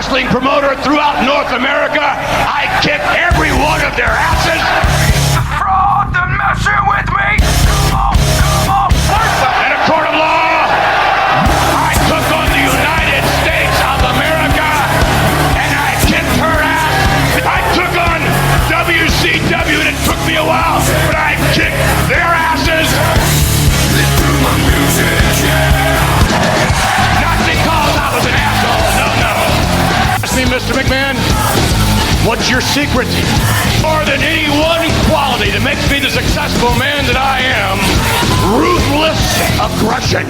wrestling promoter throughout North America. I kick every one of their asses. Fraud, they're messing with me. Come on. In a court of law, I took on the United States of America, and I kicked her ass. I took on WCW, and it took me a while, but I kicked their asses. Not because I was an asshole, no. Ask me, Mr. McMahon, what's your secret? More than any one quality that makes me the successful man that I am, ruthless aggression.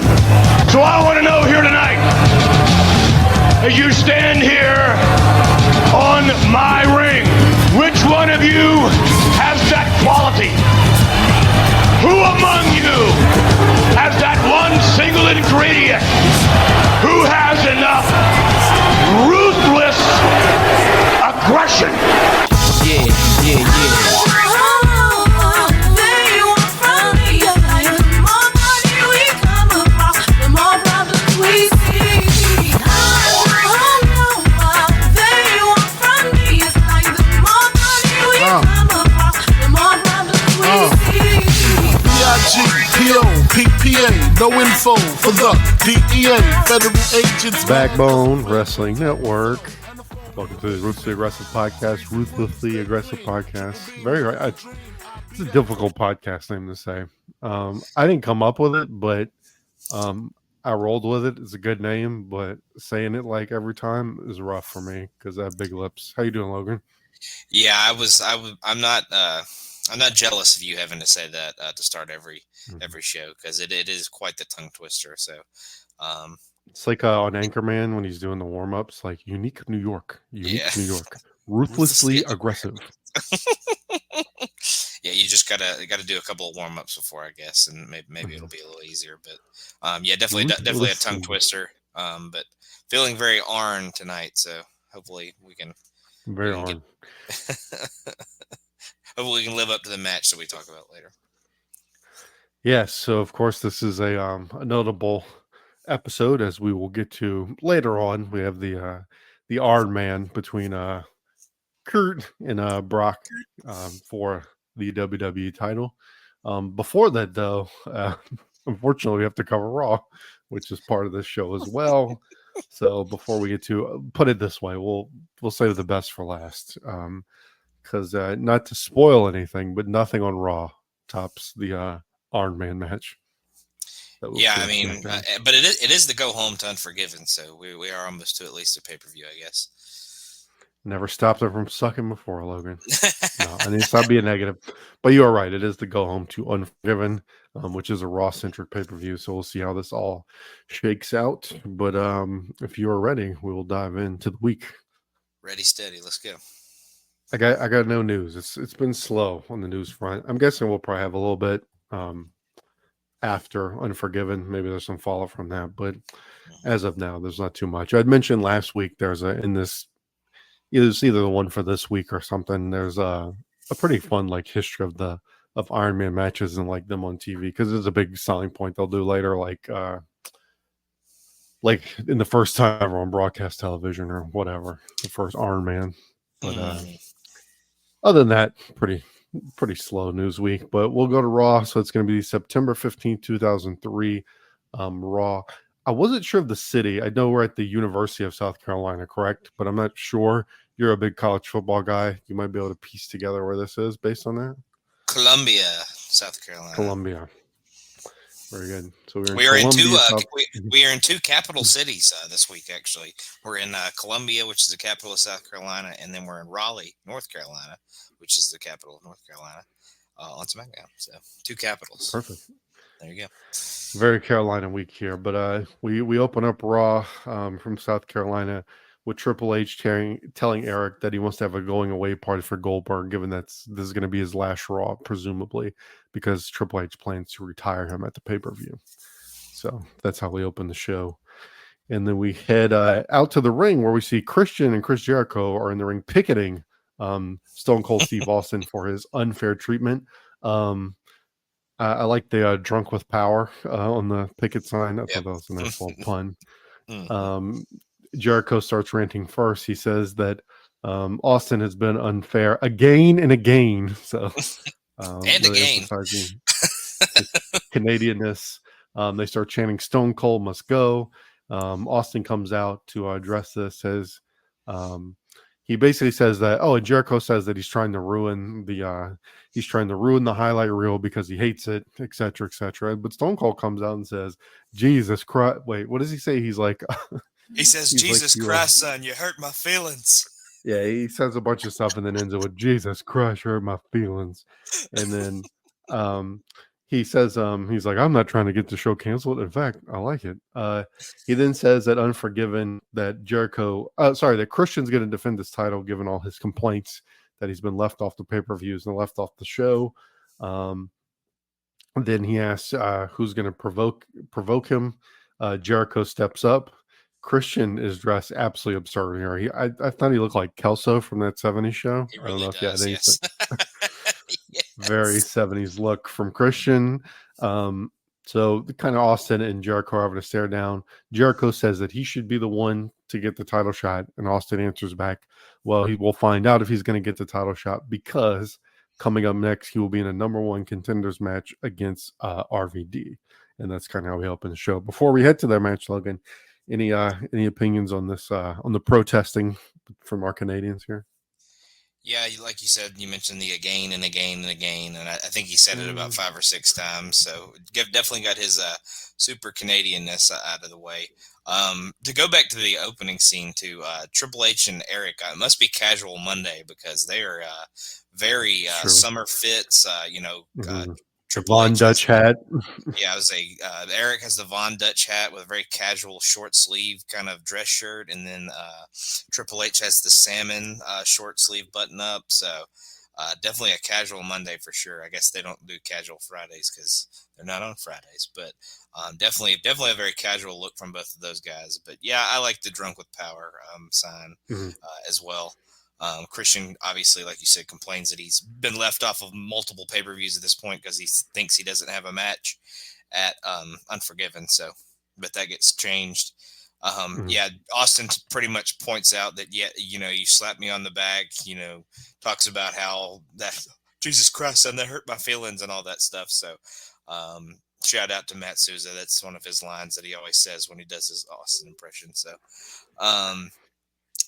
So I want to know here tonight, as you stand here on my ring, which one of you has that quality? Who among you has that one single ingredient? Who has enough ruthless aggression? Yeah. PPA, no info for the DEA, federal agents. Backbone Wrestling Network. Welcome to the Ruthlessly Aggressive Podcast. Ruthlessly Aggressive Podcast. It's a difficult podcast name to say. I didn't come up with it, but I rolled with it. It's a good name, but saying it like every time is rough for me because I have big lips. How you doing, Logan? Yeah, I'm not jealous of you having to say that to start every show because it is quite the tongue twister. So it's like on Anchorman when he's doing the warm ups, like unique New York, New York, ruthlessly aggressive. Yeah, you just gotta do a couple of warm ups before, I guess, and maybe it'll be a little easier. But yeah, definitely a tongue twister. But feeling very Arn tonight, so hopefully we can. Very Arn. Hopefully we can live up to the match that we talk about later. Yes, so of course this is a notable episode, as we will get to later on. We have the Arn Man between Kurt and Brock for the WWE title. Before that, though, unfortunately, we have to cover Raw, which is part of this show as well. So before we get to put it this way, we'll save the best for last. Because not to spoil anything, but nothing on Raw tops the Iron Man match. Yeah, I mean, but it is the go home to Unforgiven, so we are almost to at least a pay-per-view, I guess. Never stopped her from sucking before, Logan. No, I need to stop being negative. But you are right. It is the go home to Unforgiven, which is a Raw-centric pay-per-view, so we'll see how this all shakes out. But if you are ready, we will dive into the week. Ready, steady, let's go. I got no news. It's been slow on the news front. I'm guessing we'll probably have a little bit after Unforgiven. Maybe there's some follow-up from that, but as of now, there's not too much. I'd mentioned last week it's either the one for this week or something. There's a pretty fun like history of Iron Man matches and like them on TV because it's a big selling point they'll do later, like in the first time ever on broadcast television or whatever, the first Iron Man. But other than that, pretty slow news week. But we'll go to Raw. So it's going to be September 15th, 2003. Raw. I wasn't sure of the city. I know we're at the University of South Carolina, correct? But I'm not sure. You're a big college football guy. You might be able to piece together where this is based on that. Columbia, South Carolina. Columbia. Very good. So we are in two capital cities this week. Actually, we're in Columbia, which is the capital of South Carolina, and then we're in Raleigh, North Carolina, which is the capital of North Carolina, on SmackDown. So two capitals. Perfect. There you go. Very Carolina week here, but we open up Raw from South Carolina with Triple H telling Eric that he wants to have a going away party for Goldberg, given that this is going to be his last Raw, presumably, because Triple H plans to retire him at the pay-per-view. So that's how we open the show. And then we head out to the ring where we see Christian and Chris Jericho are in the ring picketing Stone Cold Steve Austin for his unfair treatment. I like the drunk with power on the picket sign. I thought that was a nice little pun. Jericho starts ranting first. He says that Austin has been unfair again and again. So And really again. emphasizing his Canadianness. They start chanting "Stone Cold must go." Austin comes out to address this. Says he basically says that and Jericho says that he's trying to ruin the highlight reel because he hates it, etc., etc. But Stone Cold comes out and says, "Jesus Christ!" Wait, what does he say? He's like, he says, "Jesus Christ, son, you hurt my feelings." Yeah, he says a bunch of stuff and then ends it with "Jesus Christ, hurt my feelings," and then he says he's like, "I'm not trying to get the show canceled. In fact, I like it." He then says that Unforgiven, that that Christian's going to defend his title given all his complaints that he's been left off the pay-per-views and left off the show. Then he asks who's going to provoke him. Jericho steps up. Christian is dressed absolutely absurd here. I thought he looked like Kelso from that 70s show. He really I don't know does, if you had anything. yes. Very 70s look from Christian. So the kind of Austin and Jericho are having a stare down. Jericho says that he should be the one to get the title shot, and Austin answers back, well, he will find out if he's going to get the title shot, because coming up next, he will be in a number 1 contenders match against RVD. And that's kind of how we open the show. Before we head to their match, Logan, any opinions on this, on the protesting from our Canadians here? Yeah, like you said, you mentioned the again and again and again, and I think he said it about 5 or 6 times. So definitely got his super Canadianness out of the way. To go back to the opening scene to Triple H and Eric, it must be Casual Monday because they are very summer fits. Triple Von H Dutch hat. Yeah, I was Eric has the Von Dutch hat with a very casual short sleeve kind of dress shirt, and then Triple H has the salmon short sleeve button up. So definitely a casual Monday for sure. I guess they don't do casual Fridays because they're not on Fridays, but definitely a very casual look from both of those guys. But yeah, I like the Drunk with Power sign as well. Christian, obviously, like you said, complains that he's been left off of multiple pay-per-views at this point because he thinks he doesn't have a match at Unforgiven. So, but that gets changed. Yeah, Austin pretty much points out that, you slapped me on the back, talks about how that Jesus Christ, son, that hurt my feelings and all that stuff. So, shout out to Matt Souza. That's one of his lines that he always says when he does his Austin impression. So,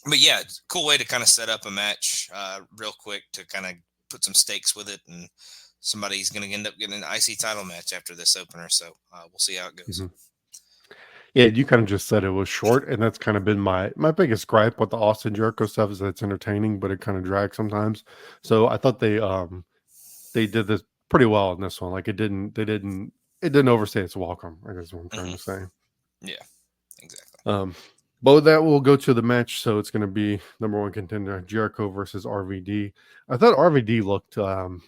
but yeah, cool way to kind of set up a match real quick to kind of put some stakes with it, and somebody's going to end up getting an IC title match after this opener. So we'll see how it goes. Yeah, you kind of just said it was short, and that's kind of been my biggest gripe with the Austin Jericho stuff is that it's entertaining, but it kind of drags sometimes. So I thought they did this pretty well in this one. Like it didn't overstay its welcome, I guess is what I'm trying to say. Yeah, exactly. But with that, we'll go to the match. So it's going to be number 1 contender Jericho versus RVD. I thought RVD looked, I don't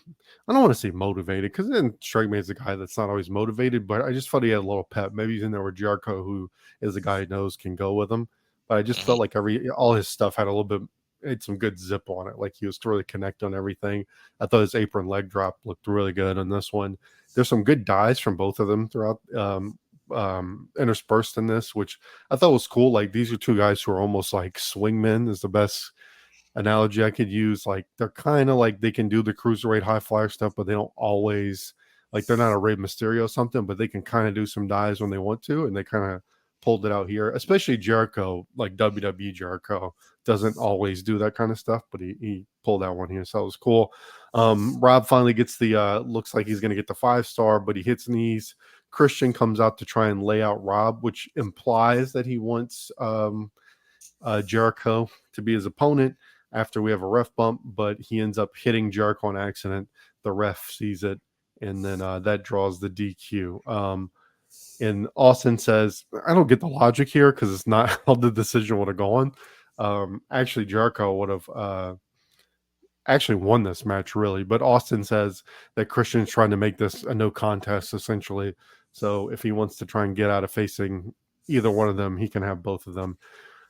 want to say motivated because it didn't strike me as a guy that's not always motivated, but I just thought he had a little pep. Maybe he's in there with Jericho, who is a guy he knows can go with him. But I just felt like all his stuff had had some good zip on it. Like he was really connect on everything. I thought his apron leg drop looked really good on this one. There's some good dives from both of them throughout, interspersed in this, which I thought was cool. Like these are 2 guys who are almost like swingmen is the best analogy I could use. Like they're kind of like they can do the cruiserweight high flyer stuff, but they don't always, like they're not a Rey Mysterio or something, but they can kind of do some dives when they want to, and they kind of pulled it out here. Especially Jericho, like WWE Jericho doesn't always do that kind of stuff, but he pulled that one here, so it was cool. Rob finally gets the looks like he's going to get the 5-star, but he hits knees. Christian comes out to try and lay out Rob, which implies that he wants Jericho to be his opponent after we have a ref bump, but he ends up hitting Jericho on accident. The ref sees it, and then that draws the DQ. And Austin says, I don't get the logic here because it's not how the decision would have gone. Actually, Jericho would have actually won this match, really. But Austin says that Christian's trying to make this a no contest, essentially. So if he wants to try and get out of facing either one of them, he can have both of them.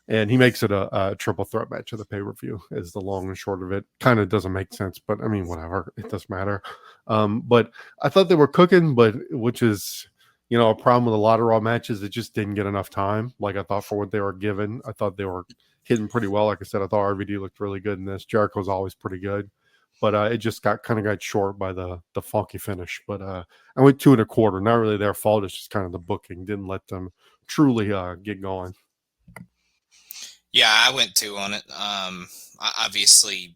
And he makes it a triple threat match of the pay-per-view is the long and short of it. Kind of doesn't make sense, but I mean, whatever. It doesn't matter. But I thought they were cooking, but which is, a problem with a lot of Raw matches. It just didn't get enough time. Like I thought for what they were given. I thought they were hitting pretty well. Like I said, I thought RVD looked really good in this. Jericho's always pretty good. But it just got short by the funky finish. But I went 2.25. Not really their fault. It's just kind of the booking. Didn't let them truly get going. Yeah, I went 2 on it. Obviously,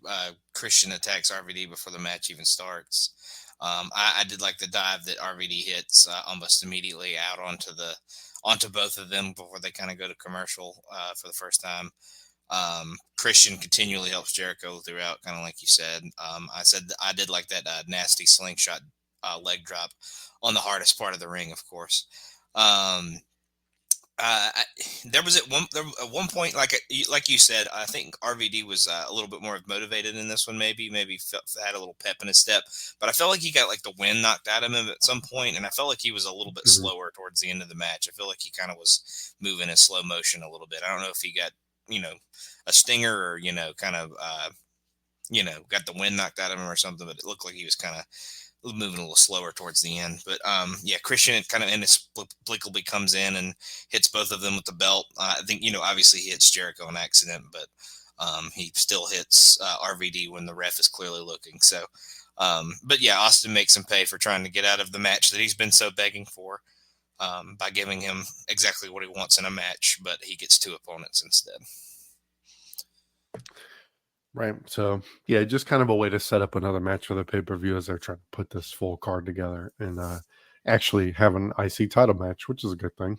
Christian attacks RVD before the match even starts. I did like the dive that RVD hits almost immediately out onto both of them before they kind of go to commercial for the first time. Christian continually helps Jericho throughout, kind of like you said. I did like that nasty slingshot leg drop on the hardest part of the ring, of course. There was at one point, like you said, I think RVD was a little bit more motivated in this one. Maybe had a little pep in his step, but I felt like he got like the wind knocked out of him at some point, and I felt like he was a little bit slower towards the end of the match. I feel like he kind of was moving in slow motion a little bit. I don't know if he got a stinger or kind of got the wind knocked out of him or something, but it looked like he was kind of moving a little slower towards the end. But Christian kind of inexplicably comes in and hits both of them with the belt. I think obviously he hits Jericho on accident, but he still hits RVD when the ref is clearly looking. So but yeah, Austin makes him pay for trying to get out of the match that he's been so begging for by giving him exactly what he wants in a match, but he gets 2 opponents instead. Right. So, yeah, just kind of a way to set up another match for the pay-per-view as they're trying to put this full card together and actually have an IC title match, which is a good thing.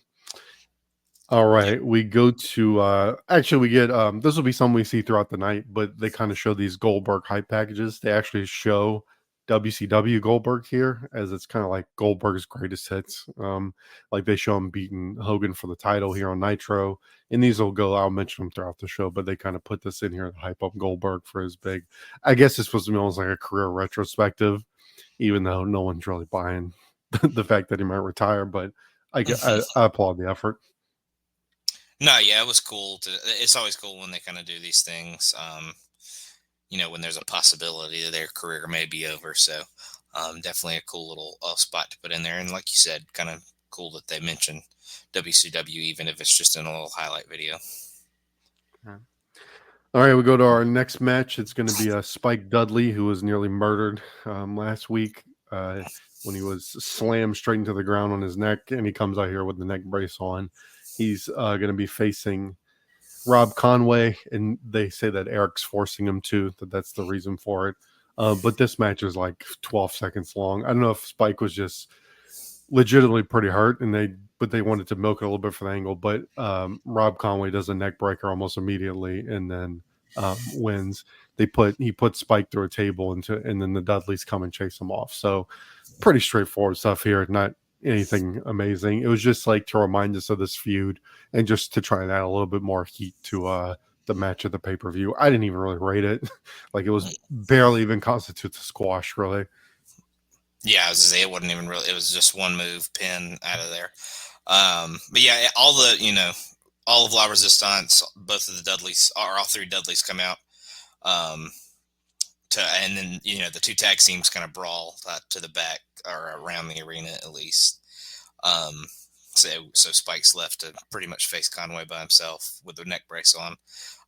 All right. We go to we get this will be something we see throughout the night, but they kind of show these Goldberg hype packages. They actually show WCW Goldberg here, as it's kind of like Goldberg's greatest hits. Like they show him beating Hogan for the title here on Nitro, and these will go. I'll mention them throughout the show, but they kind of put this in here to hype up Goldberg for his big. I guess it's supposed to be almost like a career retrospective, even though no one's really buying the fact that he might retire. But I applaud the effort. No, yeah, it was cool. It's always cool when they kind of do these things. When there's a possibility that their career may be over. So definitely a cool little spot to put in there. And like you said, kind of cool that they mentioned WCW, even if it's just in a little highlight video. All right, we go to our next match. It's going to be Spike Dudley, who was nearly murdered last week when he was slammed straight into the ground on his neck, and he comes out here with the neck brace on. He's going to be facing Rob Conway, and they say that Eric's forcing him to, that's the reason for it. But this match is like 12 seconds long. I don't know if Spike was just legitimately pretty hurt, but they wanted to milk it a little bit for the angle. But Rob Conway does a neck breaker almost immediately, and then wins. He put Spike through a table, and then the Dudleys come and chase him off. So pretty straightforward stuff here. Not anything amazing. It was just like to remind us of this feud and just to try and add a little bit more heat to the match at the pay-per-view. I didn't even really rate it. Like it was barely even constitutes a squash, really. Yeah, I was gonna say it wasn't even really. It was just one move, pin out of there. But yeah, all of La Resistance, both of the Dudleys, or all 3 Dudleys come out. And then the 2 tag teams kind of brawl to the back or around the arena at least. So Spike's left to pretty much face Conway by himself with the neck brace on.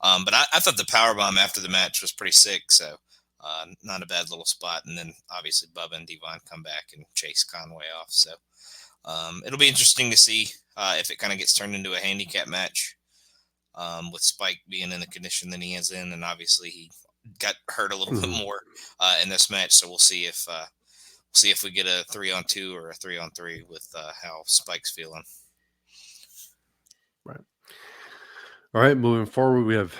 But I thought the powerbomb after the match was pretty sick. So not a bad little spot. And then obviously Bubba and Devon come back and chase Conway off. So it'll be interesting to see if it kind of gets turned into a handicap match with Spike being in the condition that he is in. And obviously he got hurt a little bit more in this match. So we'll see if we get a 3-on-2 or a 3-on-3 with how Spike's feeling. Right. All right, moving forward, we have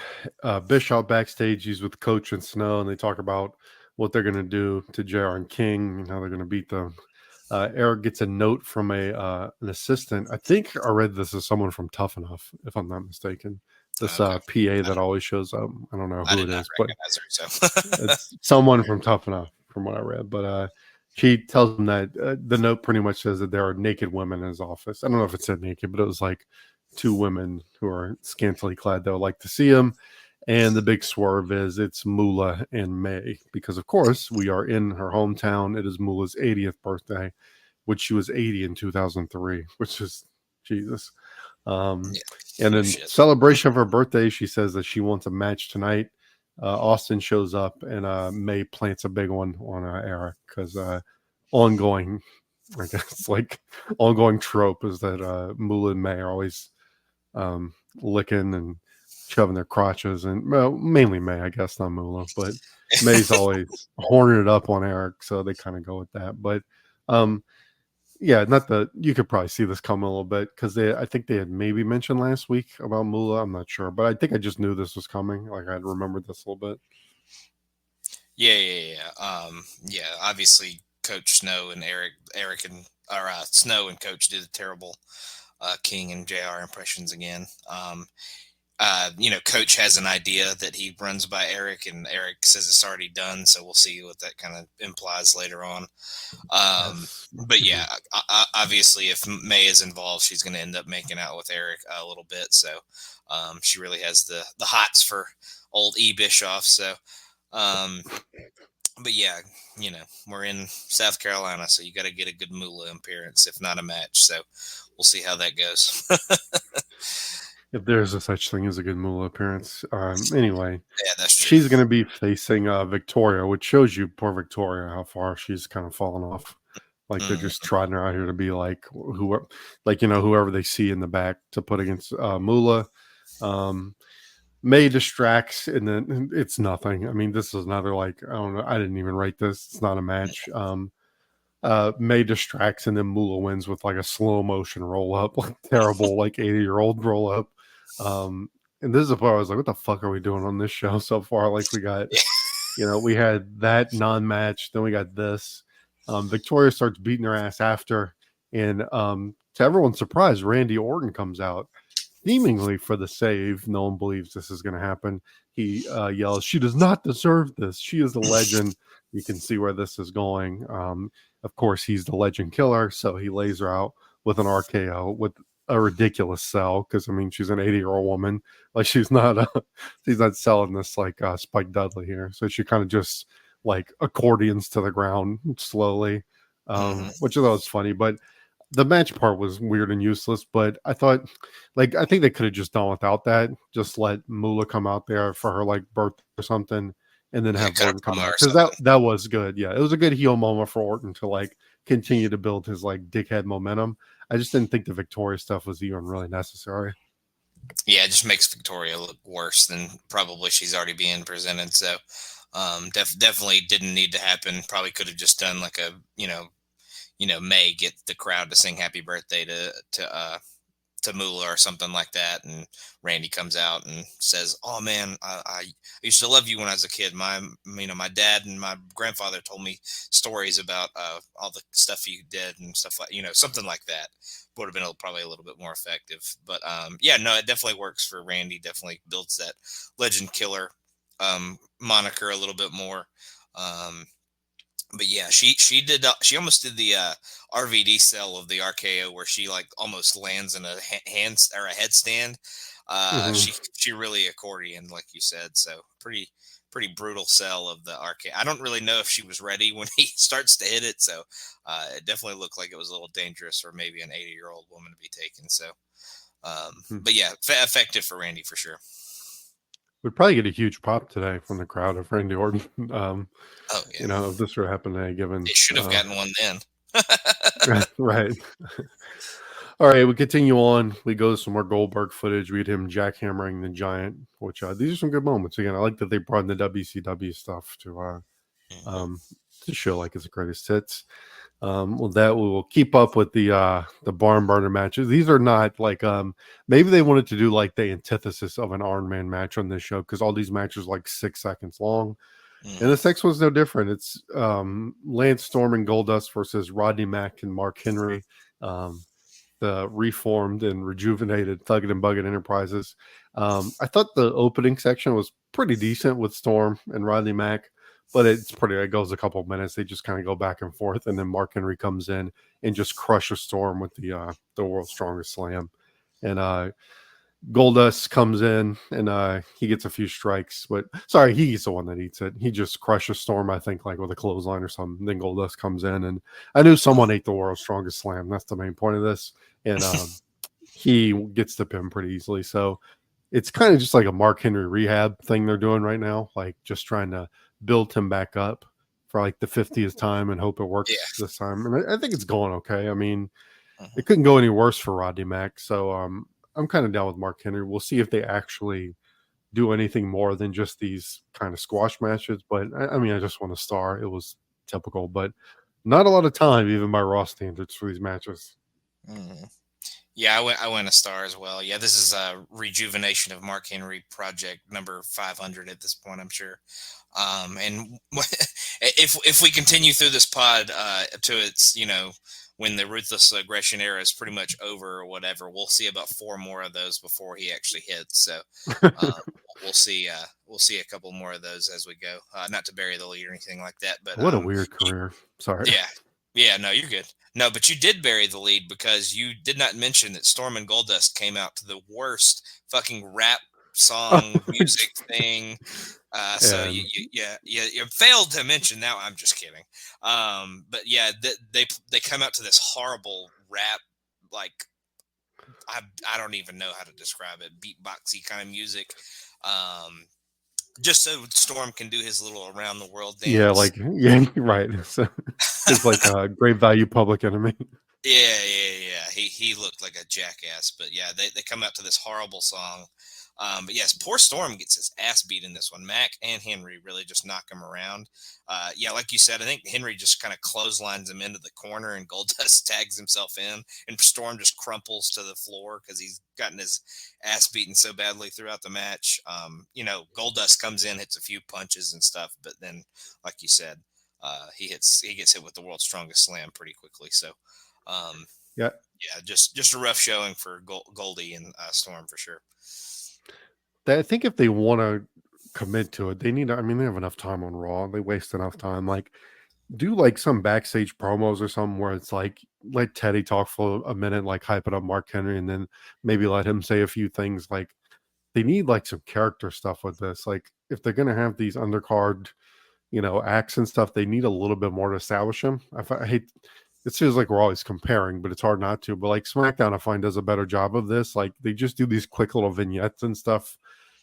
Bischoff backstage. He's with Coach and Snow, and they talk about what they're going to do to JR and King and how they're going to beat them. Eric gets a note from an assistant. I think I read this as someone from Tough Enough, if I'm not mistaken. This PA that always shows up. I don't know who it is, but it's someone from Tough Enough, from what I read. But she tells him that the note pretty much says that there are naked women in his office. I don't know if it said naked, but it was like 2 women who are scantily clad that would like to see him. And the big swerve is it's Moolah and May, because of course we are in her hometown. It is Moolah's 80th birthday, which she was 80 in 2003, which is Jesus. And in celebration of her birthday, she says that she wants a match tonight. Austin shows up, and May plants a big one on Eric because ongoing, I guess, like ongoing trope is that Moolah and May are always licking and shoving their crotches, and well, mainly May, I guess, not Moolah, but May's always horning it up on Eric, so they kind of go with that. But yeah, not that you could probably see this coming a little bit because I think they had maybe mentioned last week about Moolah. I'm not sure, but I think I just knew this was coming. Like I'd remembered this a little bit. Yeah. Obviously, Coach Snow and Eric and Snow and Coach did a terrible King and JR impressions again. Coach has an idea that he runs by Eric, and Eric says it's already done. So we'll see what that kind of implies later on. But yeah, obviously, if May is involved, she's going to end up making out with Eric a little bit. So she really has the hots for old E Bischoff. So, but yeah, we're in South Carolina, so you got to get a good Moolah appearance, if not a match. So we'll see how that goes. If there's a such thing as a good Moolah appearance. Anyway, yeah, that's true. She's going to be facing Victoria, which shows you, poor Victoria, how far she's kind of fallen off. Like they're just trotting her out here to be like whoever they see in the back to put against Moolah. May distracts, and then it's nothing. I mean, this is another I don't know. I didn't even write this. It's not a match. May distracts, and then Moolah wins with like a slow motion roll up, like terrible, like 80-year-old roll up. And this is the part I was like, what the fuck are we doing on this show so far? Like we got, we had that non-match, then we got this. Victoria starts beating her ass after, and to everyone's surprise, Randy Orton comes out seemingly for the save. No one believes this is going to happen. He yells, "She does not deserve this. She is a legend." You can see where this is going. Of course, he's the legend killer, so he lays her out with an RKO with a ridiculous sell because I mean she's an 80-year-old woman. Like she's not selling this like Spike Dudley here. So she kind of just like accordions to the ground slowly, which I thought was funny. But the match part was weird and useless. But I thought, I think they could have just done without that. Just let Moolah come out there for her like birthday or something, and then have Orton come out because that was good. Yeah, it was a good heel moment for Orton to like continue to build his like dickhead momentum. I just didn't think the Victoria stuff was even really necessary. Yeah, it just makes Victoria look worse than probably she's already being presented. So definitely didn't need to happen. Probably could have just done like a May get the crowd to sing happy birthday to Moolah or something like that, and Randy comes out and says, "Oh man, I used to love you when I was a kid. My dad and my grandfather told me stories about all the stuff you did and stuff like something like that." Would have been probably a little bit more effective, but it definitely works for Randy. Definitely builds that legend killer moniker a little bit more. But yeah, she did. She almost did the RVD sell of the RKO where she like almost lands in a a headstand. She really accordioned, like you said. So pretty brutal sell of the RKO. I don't really know if she was ready when he starts to hit it. So it definitely looked like it was a little dangerous for maybe an 80-year-old woman to be taken. So, but yeah, effective for Randy for sure. We'd probably get a huge pop today from the crowd of Randy Orton. If this were happening today, given they should have gotten one then. Right. All right, we continue on. We go to some more Goldberg footage. We had him jackhammering the Giant, which these are some good moments. Again, I like that they brought in the WCW stuff to show like it's the greatest hits. That we will keep up with the barn burner matches. These are not like maybe they wanted to do like the antithesis of an Iron Man match on this show because all these matches are like 6 seconds long. And this next one's no different. It's Lance Storm and Goldust versus Rodney Mack and Mark Henry, the reformed and rejuvenated Thuggin' and Buggin' Enterprises. I thought the opening section was pretty decent with Storm and Rodney Mack. But it goes a couple of minutes. They just kind of go back and forth, and then Mark Henry comes in and just crushes Storm with the world's strongest slam. And Goldust comes in and he gets a few strikes, but sorry, he's the one that eats it. He just crushes Storm, I think, like with a clothesline or something. Then Goldust comes in, and I knew someone ate the world's strongest slam. That's the main point of this, and he gets the pin pretty easily. So it's kind of just like a Mark Henry rehab thing they're doing right now, like just trying to build him back up for like the 50th time and hope it works this time. And I think it's going okay. I mean, it couldn't go any worse for Rodney Mack. So I'm kind of down with Mark Henry. We'll see if they actually do anything more than just these kind of squash matches. But I mean, I just want a star. It was typical, but not a lot of time, even by Raw standards, for these matches. Yeah, I went a star as well. Yeah, this is a rejuvenation of Mark Henry project number 500 at this point, I'm sure. And if we continue through this pod to its, when the Ruthless Aggression Era is pretty much over or whatever, we'll see about 4 more of those before he actually hits. So we'll see a couple more of those as we go. Not to bury the lead or anything like that, but what a weird career. Sorry. Yeah, no, you're good. No, but you did bury the lead because you did not mention that Storm and Goldust came out to the worst fucking rap song music thing. So you failed to mention that. I'm just kidding. But yeah, they come out to this horrible rap, like I don't even know how to describe it, beatboxy kind of music. Just so Storm can do his little around the world dance. Yeah, right. So it's like a great value Public Enemy. Yeah. He looked like a jackass, but yeah, they come out to this horrible song. But yes, poor Storm gets his ass beat in this one. Mac and Henry really just knock him around. Yeah, like you said, I think Henry just kind of clotheslines him into the corner and Goldust tags himself in, and Storm just crumples to the floor because he's gotten his ass beaten so badly throughout the match. Goldust comes in, hits a few punches and stuff, but then, like you said, he gets hit with the world's strongest slam pretty quickly. So, just a rough showing for Goldie and Storm for sure. I think if they want to commit to it, they need to, I mean, they have enough time on Raw. They waste enough time. Like, do like some backstage promos or something where it's like, let Teddy talk for a minute, like hype it up Mark Henry, and then maybe let him say a few things. Like, they need like some character stuff with this. Like, if they're going to have these undercard, acts and stuff, they need a little bit more to establish them. I hate, it feels like we're always comparing, but it's hard not to. But like SmackDown, I find, does a better job of this. Like, they just do these quick little vignettes and stuff,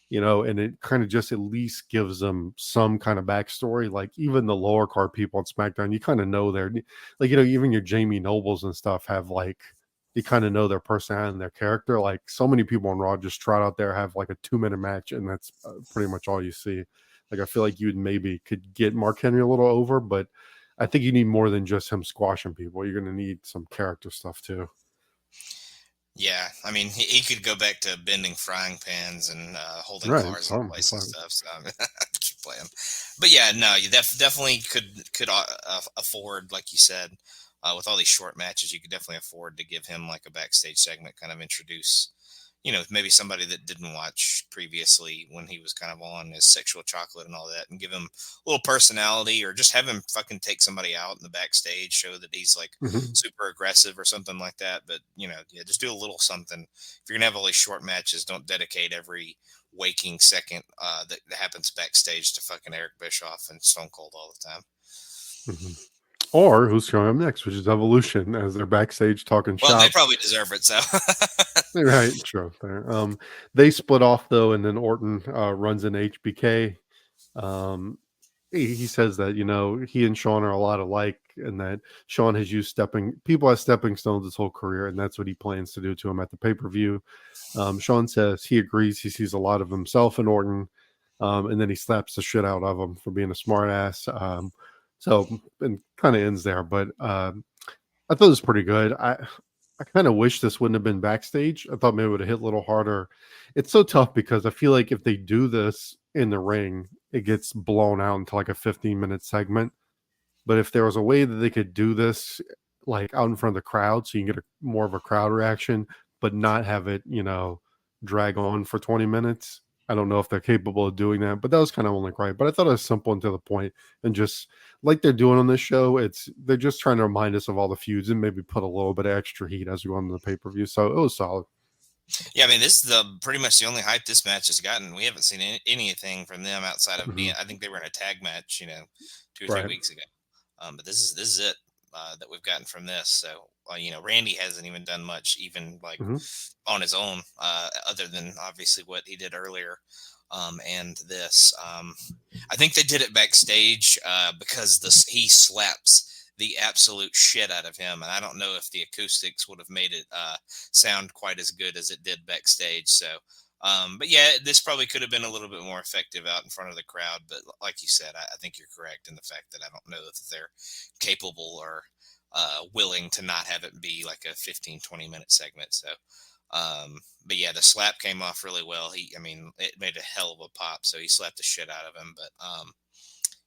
and it kind of just at least gives them some kind of backstory. Like, even the lower card people on SmackDown, you kind of know they're like, even your Jamie Nobles and stuff have like, you kind of know their personality and their character. Like, so many people on Raw just trot out there, have like a 2-minute match, and that's pretty much all you see. Like, I feel like you could get Mark Henry a little over, but I think you need more than just him squashing people. You're going to need some character stuff too. Yeah, I mean, he could go back to bending frying pans and holding cars in place and stuff. So I'm just playing. But yeah, no, you definitely could afford, like you said, with all these short matches, you could definitely afford to give him like a backstage segment, kind of introduce, maybe somebody that didn't watch previously when he was kind of on his sexual chocolate and all that, and give him a little personality, or just have him fucking take somebody out in the backstage, show that he's like super aggressive or something like that. But, just do a little something. If you're going to have all these short matches, don't dedicate every waking second that happens backstage to fucking Eric Bischoff and Stone Cold all the time. Or who's showing up next, which is Evolution, as they're backstage talking shop. Well, they probably deserve it, so. Right, true. They split off, though, and then Orton runs in HBK. He says that, he and Sean are a lot alike, and that Sean has used people as stepping stones his whole career, and that's what he plans to do to him at the pay-per-view. Sean says he agrees. He sees a lot of himself in Orton, and then he slaps the shit out of him for being a smart ass. So, and kind of ends there, but I thought it was pretty good. I kind of wish this wouldn't have been backstage. I thought maybe it would have hit a little harder. It's so tough because I feel like if they do this in the ring, it gets blown out into like a 15-minute segment. But if there was a way that they could do this like out in front of the crowd, so you can get more of a crowd reaction, but not have it, drag on for 20 minutes. I don't know if they're capable of doing that, but that was kind of only right. But I thought it was simple and to the point, and just like they're doing on this show, they're just trying to remind us of all the feuds and maybe put a little bit of extra heat as we go on to the pay-per-view. So it was solid. Yeah, I mean, this is pretty much the only hype this match has gotten. We haven't seen anything from them outside of being. I think they were in a tag match, 2 or 3 weeks ago. But this is it that we've gotten from this. So Randy hasn't even done much, even like on his own, other than obviously what he did earlier. And this, I think they did it backstage because he slaps the absolute shit out of him, and I don't know if the acoustics would have made it sound quite as good as it did backstage. So, but yeah, this probably could have been a little bit more effective out in front of the crowd. But like you said, I think you're correct in the fact that I don't know that they're capable or willing to not have it be like a 15-20 minute segment. So, but yeah, the slap came off really well. It made a hell of a pop. So he slapped the shit out of him. But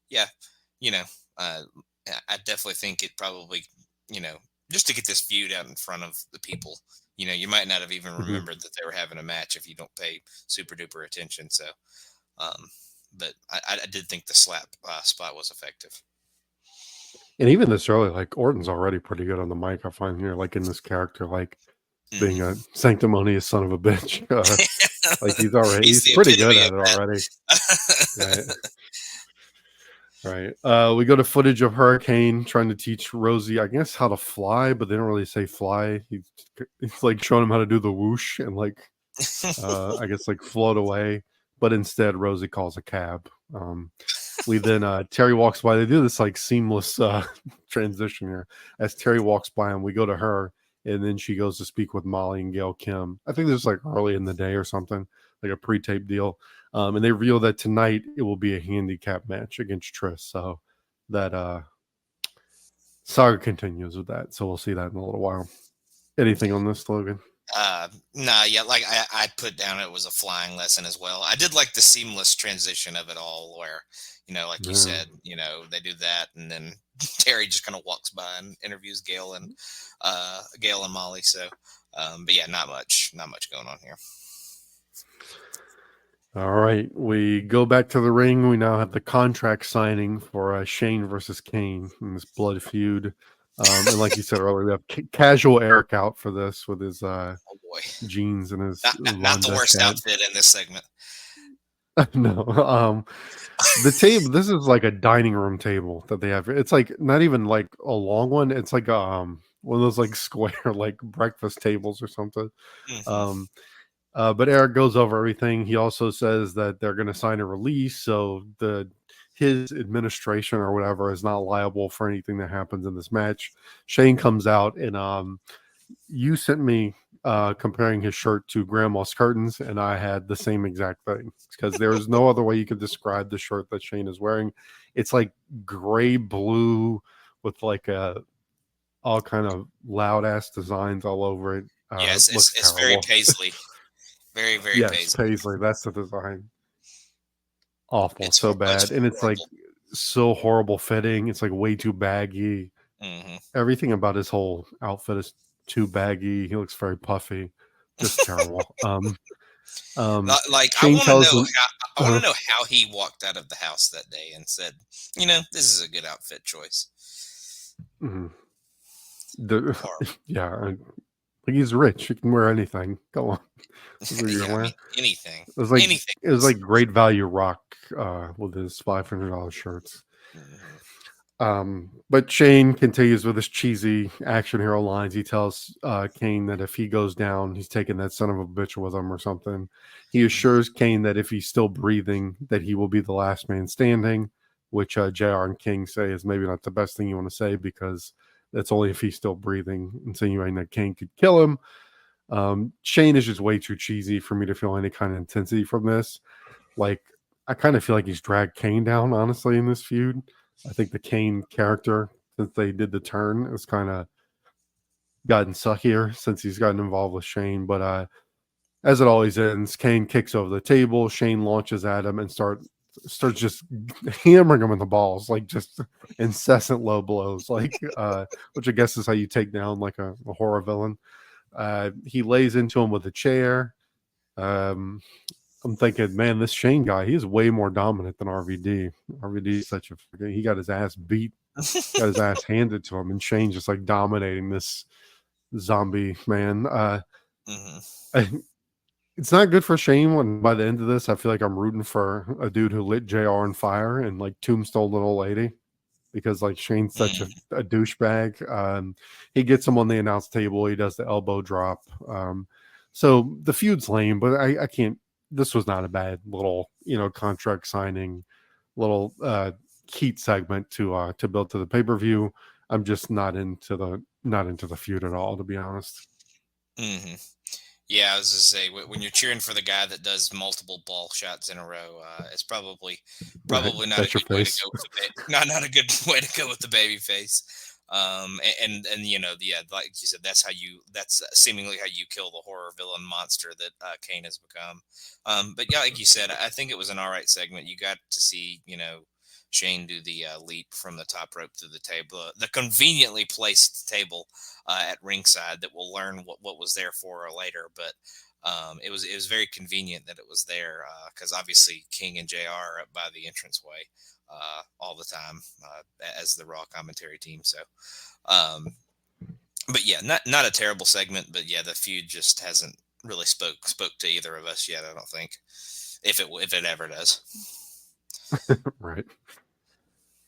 yeah, I definitely think it probably, just to get this feud out in front of the people, you might not have even remembered that they were having a match if you don't pay super duper attention. So, but I did think the slap spot was effective. And even this early, like Orton's already pretty good on the mic. I find here, like in this character, like being a sanctimonious son of a bitch. Like he's pretty good at it already. Right. We go to footage of Hurricane trying to teach Rosie, I guess, how to fly, but they don't really say fly. He's like showing him how to do the whoosh and like, I guess like float away. But instead, Rosie calls a cab. We then Terry walks by. They do this like seamless transition here. As Terry walks by and we go to her, and then she goes to speak with Molly and Gail Kim. I think this is like early in the day or something, like a pre-tape deal. And they reveal that tonight it will be a handicap match against Trish. So that saga continues with that. So we'll see that in a little while. Anything on this, Logan? Nah, yeah, like I put down it was a flying lesson as well. I did like the seamless transition of it all where, like you said, they do that and then Terry just kind of walks by and interviews Gail and Molly. So, but yeah, not much going on here. All right, we go back to the ring. We now have the contract signing for Shane versus Kane in this blood feud. And like you said earlier, we have casual Eric out for this with his jeans and his not the worst outfit in this segment. No, the table. This is like a dining room table that they have. It's like not even like a long one. It's like one of those like square like breakfast tables or something. But Eric goes over everything. He also says that they're going to sign a release, so his administration or whatever is not liable for anything that happens in this match. Shane comes out and you sent me comparing his shirt to Grandma's curtains, and I had the same exact thing because there is no other way you could describe the shirt that Shane is wearing. It's like gray blue with like all kind of loud ass designs all over it. Yes, it's very paisley. Very, very paisley. That's the design. Awful, it's so bad. And it's like so horrible fitting. It's like way too baggy. Everything about his whole outfit is too baggy. He looks very puffy. Just terrible. Like I want to know how he walked out of the house that day and said, this is a good outfit choice. Yeah. Like he's rich. He can wear anything. Go on. Anything. It was like Great Value Rock with his $500 shirts. But Shane continues with his cheesy action hero lines. He tells Kane that if he goes down, he's taking that son of a bitch with him or something. He assures Kane that if he's still breathing, that he will be the last man standing, which JR and King say is maybe not the best thing you want to say because that's only if he's still breathing, insinuating that Kane could kill him. Shane is just way too cheesy for me to feel any kind of intensity from this. Like, I kind of feel like he's dragged Kane down, honestly, in this feud. I think the Kane character, since they did the turn, has kind of gotten suckier since he's gotten involved with Shane. But as it always ends, Kane kicks over the table. Shane launches at him and starts just hammering him in the balls, like just incessant low blows, like which I guess is how you take down like a horror villain. He lays into him with a chair. I'm thinking, man, this Shane guy, he is way more dominant than RVD. RVD is he got his ass beat, got his ass handed to him, and Shane just like dominating this zombie man. Mm-hmm. It's not good for Shane when by the end of this, I feel like I'm rooting for a dude who lit JR on fire and like tombstone an old lady because like Shane's such a douchebag. He gets him on the announce table. He does the elbow drop. So the feud's lame, but I can't. This was not a bad little contract signing, little heat segment to build to the pay per view. I'm just not into the feud at all, to be honest. Mm-hmm. Yeah, I was just say when you're cheering for the guy that does multiple ball shots in a row, it's probably not a good way to go with not a good way to go with the baby face. And like you said, that's seemingly how you kill the horror villain monster that Kane has become. But yeah, like you said, I think it was an all right segment. You got to see Shane do the leap from the top rope to the table, the conveniently placed table at ringside that we'll learn what was there for later. But it was very convenient that it was there because obviously King and JR are up by the entranceway all the time as the Raw commentary team. So, but yeah, not a terrible segment, but yeah, the feud just hasn't really spoke to either of us yet. I don't think if it ever does. Right.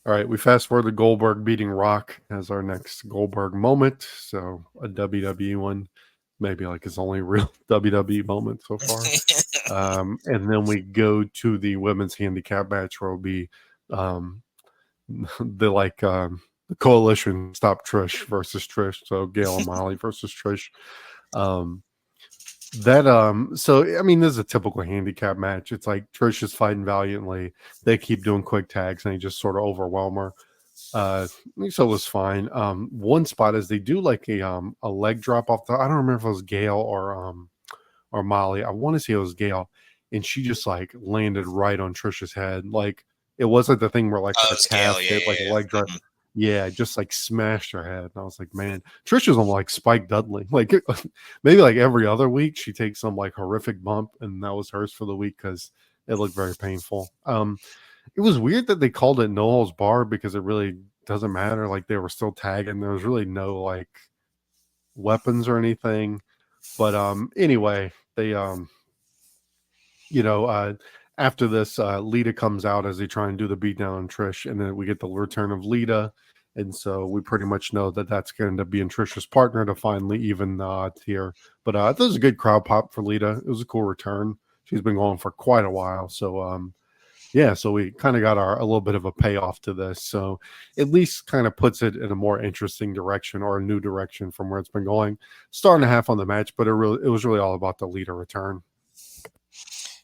All right, we fast forward to Goldberg beating Rock as our next Goldberg moment. So a WWE one, maybe like his only real WWE moment so far. And then we go to the women's handicap match where it'll be the coalition Stop Trish versus Trish. So Gail and Molly versus Trish. So I mean, this is a typical handicap match. It's like Trish is fighting valiantly. They keep doing quick tags and they just sort of overwhelm her. So it was fine. One spot is they do like a leg drop off I don't remember if it was Gail or Molly. I want to say it was Gail, and she just like landed right on Trish's head. Like it wasn't the thing where like a calf hit like a leg drop. Mm-hmm. Yeah, just like smashed her head. And I was like, man, Trisha's on like Spike Dudley. Like maybe like every other week she takes some like horrific bump, and that was hers for the week because it looked very painful. It was weird that they called it no holds barred because it really doesn't matter. Like they were still tagging. There was really no like weapons or anything. But anyway, they after this, Lita comes out as they try and do the beatdown on Trish, and then we get the return of Lita, and so we pretty much know that that's going to be in Trish's partner to finally even the odds here. But it was a good crowd pop for Lita. It was a cool return. She's been going for quite a while, so so we kind of got a little bit of a payoff to this. So at least kind of puts it in a more interesting direction or a new direction from where it's been going. Starting to half on the match, but it was really all about the Lita return.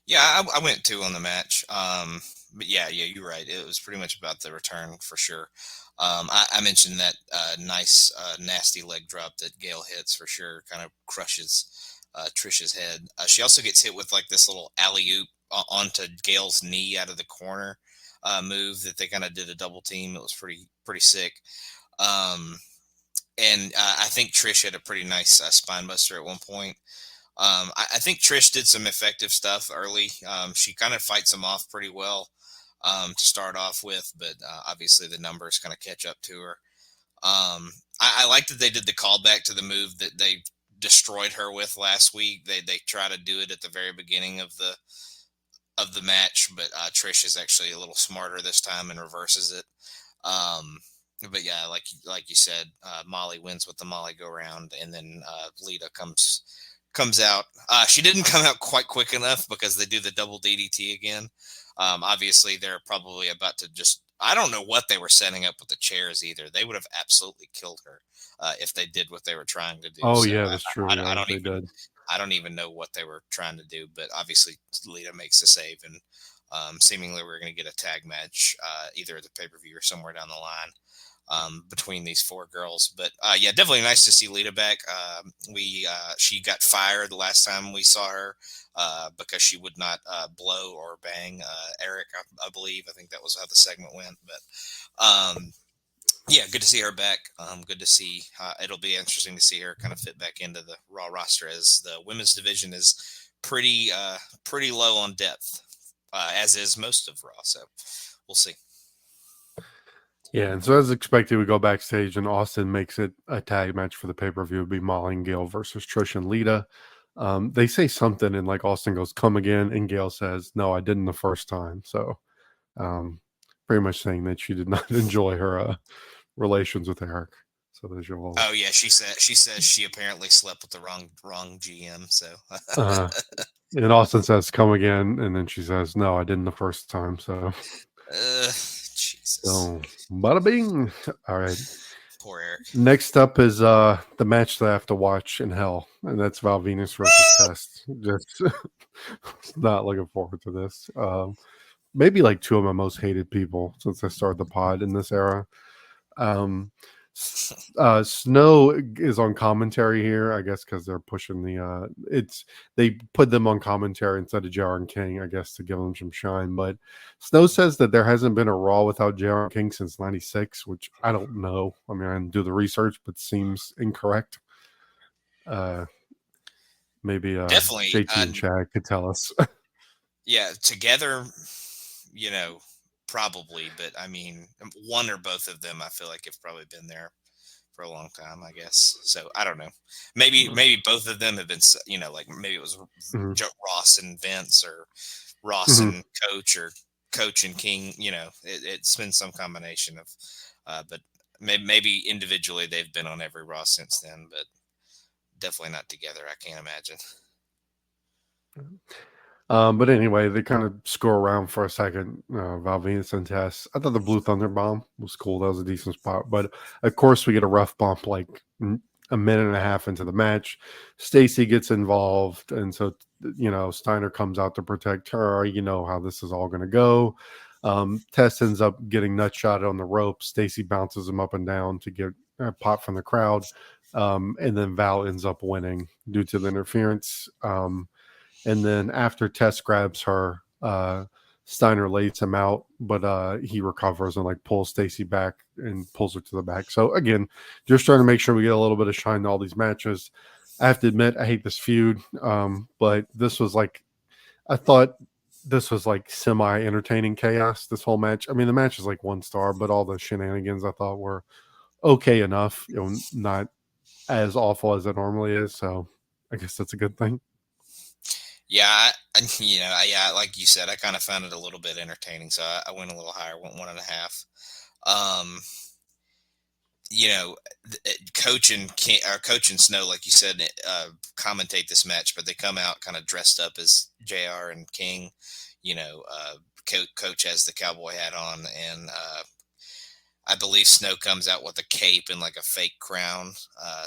Yeah, I went 2 on the match. But yeah, you're right. It was pretty much about the return for sure. I mentioned that nice, nasty leg drop that Gail hits for sure, kind of crushes Trish's head. She also gets hit with like this little alley-oop onto Gail's knee out of the corner move that they kind of did a double team. It was pretty sick. And I think Trish had a pretty nice spine buster at one point. I think Trish did some effective stuff early. She kind of fights them off pretty well to start off with, but obviously the numbers kind of catch up to her. I like that they did the callback to the move that they destroyed her with last week. They try to do it at the very beginning of the match, but Trish is actually a little smarter this time and reverses it. But yeah, like you said, Molly wins with the Molly go round, and then Lita comes out. She didn't come out quite quick enough because they do the double DDT again. Obviously, they're probably about to I don't know what they were setting up with the chairs either. They would have absolutely killed her if they did what they were trying to do. Oh, so yeah, that's true. I don't even know what they were trying to do, but obviously Lita makes the save, and seemingly we're going to get a tag match either at the pay-per-view or somewhere down the line. Between these 4 girls, but yeah, definitely nice to see Lita back. She got fired the last time we saw her because she would not blow or bang Eric, I believe. I think that was how the segment went. But yeah, good to see her back. Good to see. It'll be interesting to see her kind of fit back into the Raw roster as the women's division is pretty low on depth, as is most of Raw. So we'll see. Yeah, and so as expected, we go backstage, and Austin makes it a tag match for the pay-per-view. It'll be Molly and Gail versus Trish and Lita. They say something, and like Austin goes, "Come again," and Gail says, "No, I didn't the first time." So, pretty much saying that she did not enjoy her relations with Eric. So there's your little. Oh yeah, she says she apparently slept with the wrong GM. So. And Austin says, "Come again," and then she says, "No, I didn't the first time." So. Jesus. So, bada bing. All right. Poor Eric. Next up is the match that I have to watch in hell, and that's Val Venus versus Test. Just not looking forward to this. Maybe like two of my most hated people since I started the pod in this era. Snow is on commentary here, I guess, because they're pushing the they put them on commentary instead of JR and King, I guess, to give them some shine. But Snow says that there hasn't been a Raw without JR and King since '96, which I don't know. I mean, I didn't do the research, but seems incorrect. Maybe definitely JT and Chad could tell us. Yeah, together, probably, but I mean, one or both of them, I feel like have probably been there for a long time, I guess. So I don't know. Maybe both of them have been, like maybe it was Ross and Vince, or Ross and Coach, or Coach and King. It's been some combination of, but maybe individually they've been on every Raw since then, but definitely not together. I can't imagine. But anyway, they kind of score around for a second. Val Venus and Tess. I thought the Blue Thunder Bomb was cool. That was a decent spot. But of course, we get a rough bump like a minute and a half into the match. Stacy gets involved, and so Steiner comes out to protect her. You know how this is all going to go. Tess ends up getting nutshotted on the rope. Stacy bounces him up and down to get a pop from the crowd, and then Val ends up winning due to the interference. And then after Tess grabs her, Steiner lays him out, but he recovers and like pulls Stacy back and pulls her to the back. So again, just trying to make sure we get a little bit of shine in all these matches. I have to admit, I hate this feud, but this was like, I thought this was like semi-entertaining chaos, this whole match. I mean, the match is like 1 star, but all the shenanigans I thought were okay enough, not as awful as it normally is. So I guess that's a good thing. Yeah, like you said, I kind of found it a little bit entertaining, so I went a little higher, went 1.5. Coach and Snow, like you said, commentate this match, but they come out kind of dressed up as JR and King. Coach has the cowboy hat on, and I believe Snow comes out with a cape and like a fake crown.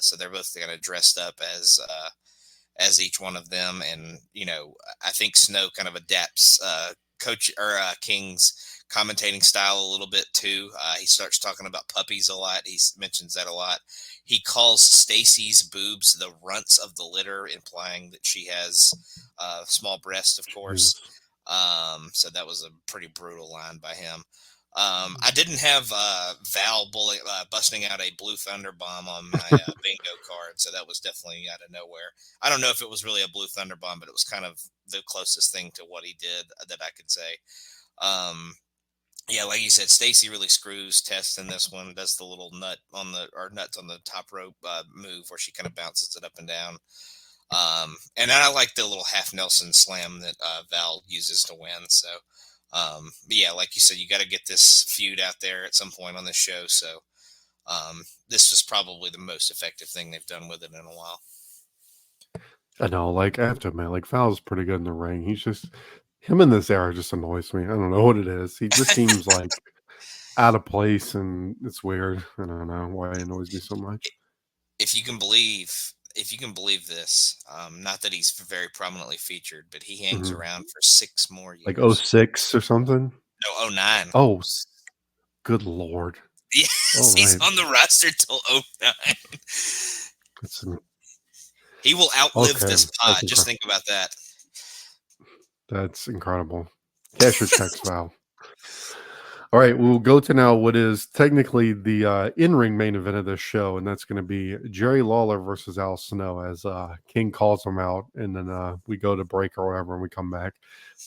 So they're both kind of dressed up as each one of them. And, I think Snow kind of adapts Coach or King's commentating style a little bit too. He starts talking about puppies a lot. He mentions that a lot. He calls Stacy's boobs the runts of the litter, implying that she has small breasts, of course. So that was a pretty brutal line by him. I didn't have Val busting out a Blue Thunder Bomb on my bingo card, so that was definitely out of nowhere. I don't know if it was really a Blue Thunder Bomb, but it was kind of the closest thing to what he did that I could say. Yeah, like you said, Stacy really screws Tess in this one. Does the little nuts on the top rope move where she kind of bounces it up and down. And then I like the little half Nelson slam that Val uses to win. So. But yeah, like you said, you got to get this feud out there at some point on this show. So this was probably the most effective thing they've done with it in a while. I know, like I have to admit, like Val's pretty good in the ring. He's just him in this era just annoys me. I don't know what it is. He just seems like out of place, and it's weird. I don't know why it annoys me so much. If you can believe this, not that he's very prominently featured, but he hangs around for 6 more years. Like 06 or something? No, 09. Oh, good Lord. Yes, he's on the roster till 09. He will outlive this pod. Just think about that. That's incredible. Cash your checks, Val. All right, we'll go to now what is technically the in-ring main event of this show, and that's going to be Jerry Lawler versus Al Snow as King calls him out, and then we go to break or whatever, and we come back.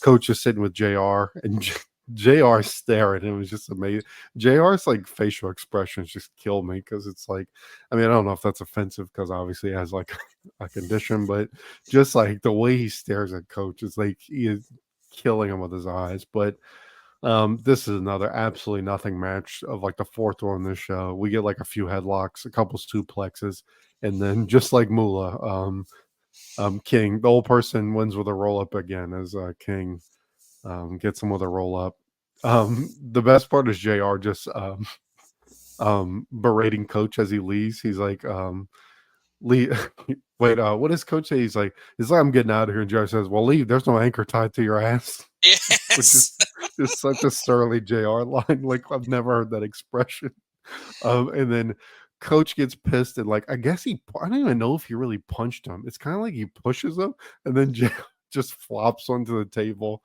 Coach is sitting with JR, and JR staring. It was just amazing. JR's like facial expressions just kill me because it's like, I mean, I don't know if that's offensive because obviously he has like a condition, but just like the way he stares at Coach is like he is killing him with his eyes. But this is another absolutely nothing match of like the fourth one in this show. We get like a few headlocks, a couple suplexes, and then just like Moolah, King, the old person wins with a roll up again as King gets him with a roll up. The best part is JR just berating Coach as he leaves. He's like, Lee, wait, what does Coach say? He's like, I'm getting out of here. And JR says, well, leave. There's no anchor tied to your ass. Which is just such a surly JR line. Like, I've never heard that expression. And then Coach gets pissed and like, I guess I don't even know if he really punched him. It's kind of like he pushes him and then JR just flops onto the table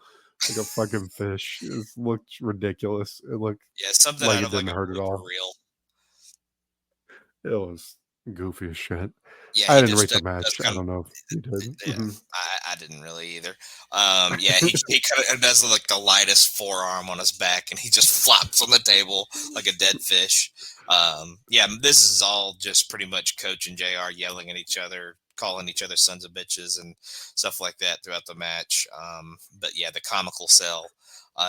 like a fucking fish. It looked ridiculous. It looked something like out it of like didn't a hurt at all. reel. It was goofy as shit. Yeah, I didn't rate the match. I don't know if you did. Yeah, I didn't really either. Yeah, he kind of does like the lightest forearm on his back, and he just flops on the table like a dead fish. Yeah, this is all just pretty much Coach and JR yelling at each other, calling each other sons of bitches and stuff like that throughout the match. But yeah, the comical cell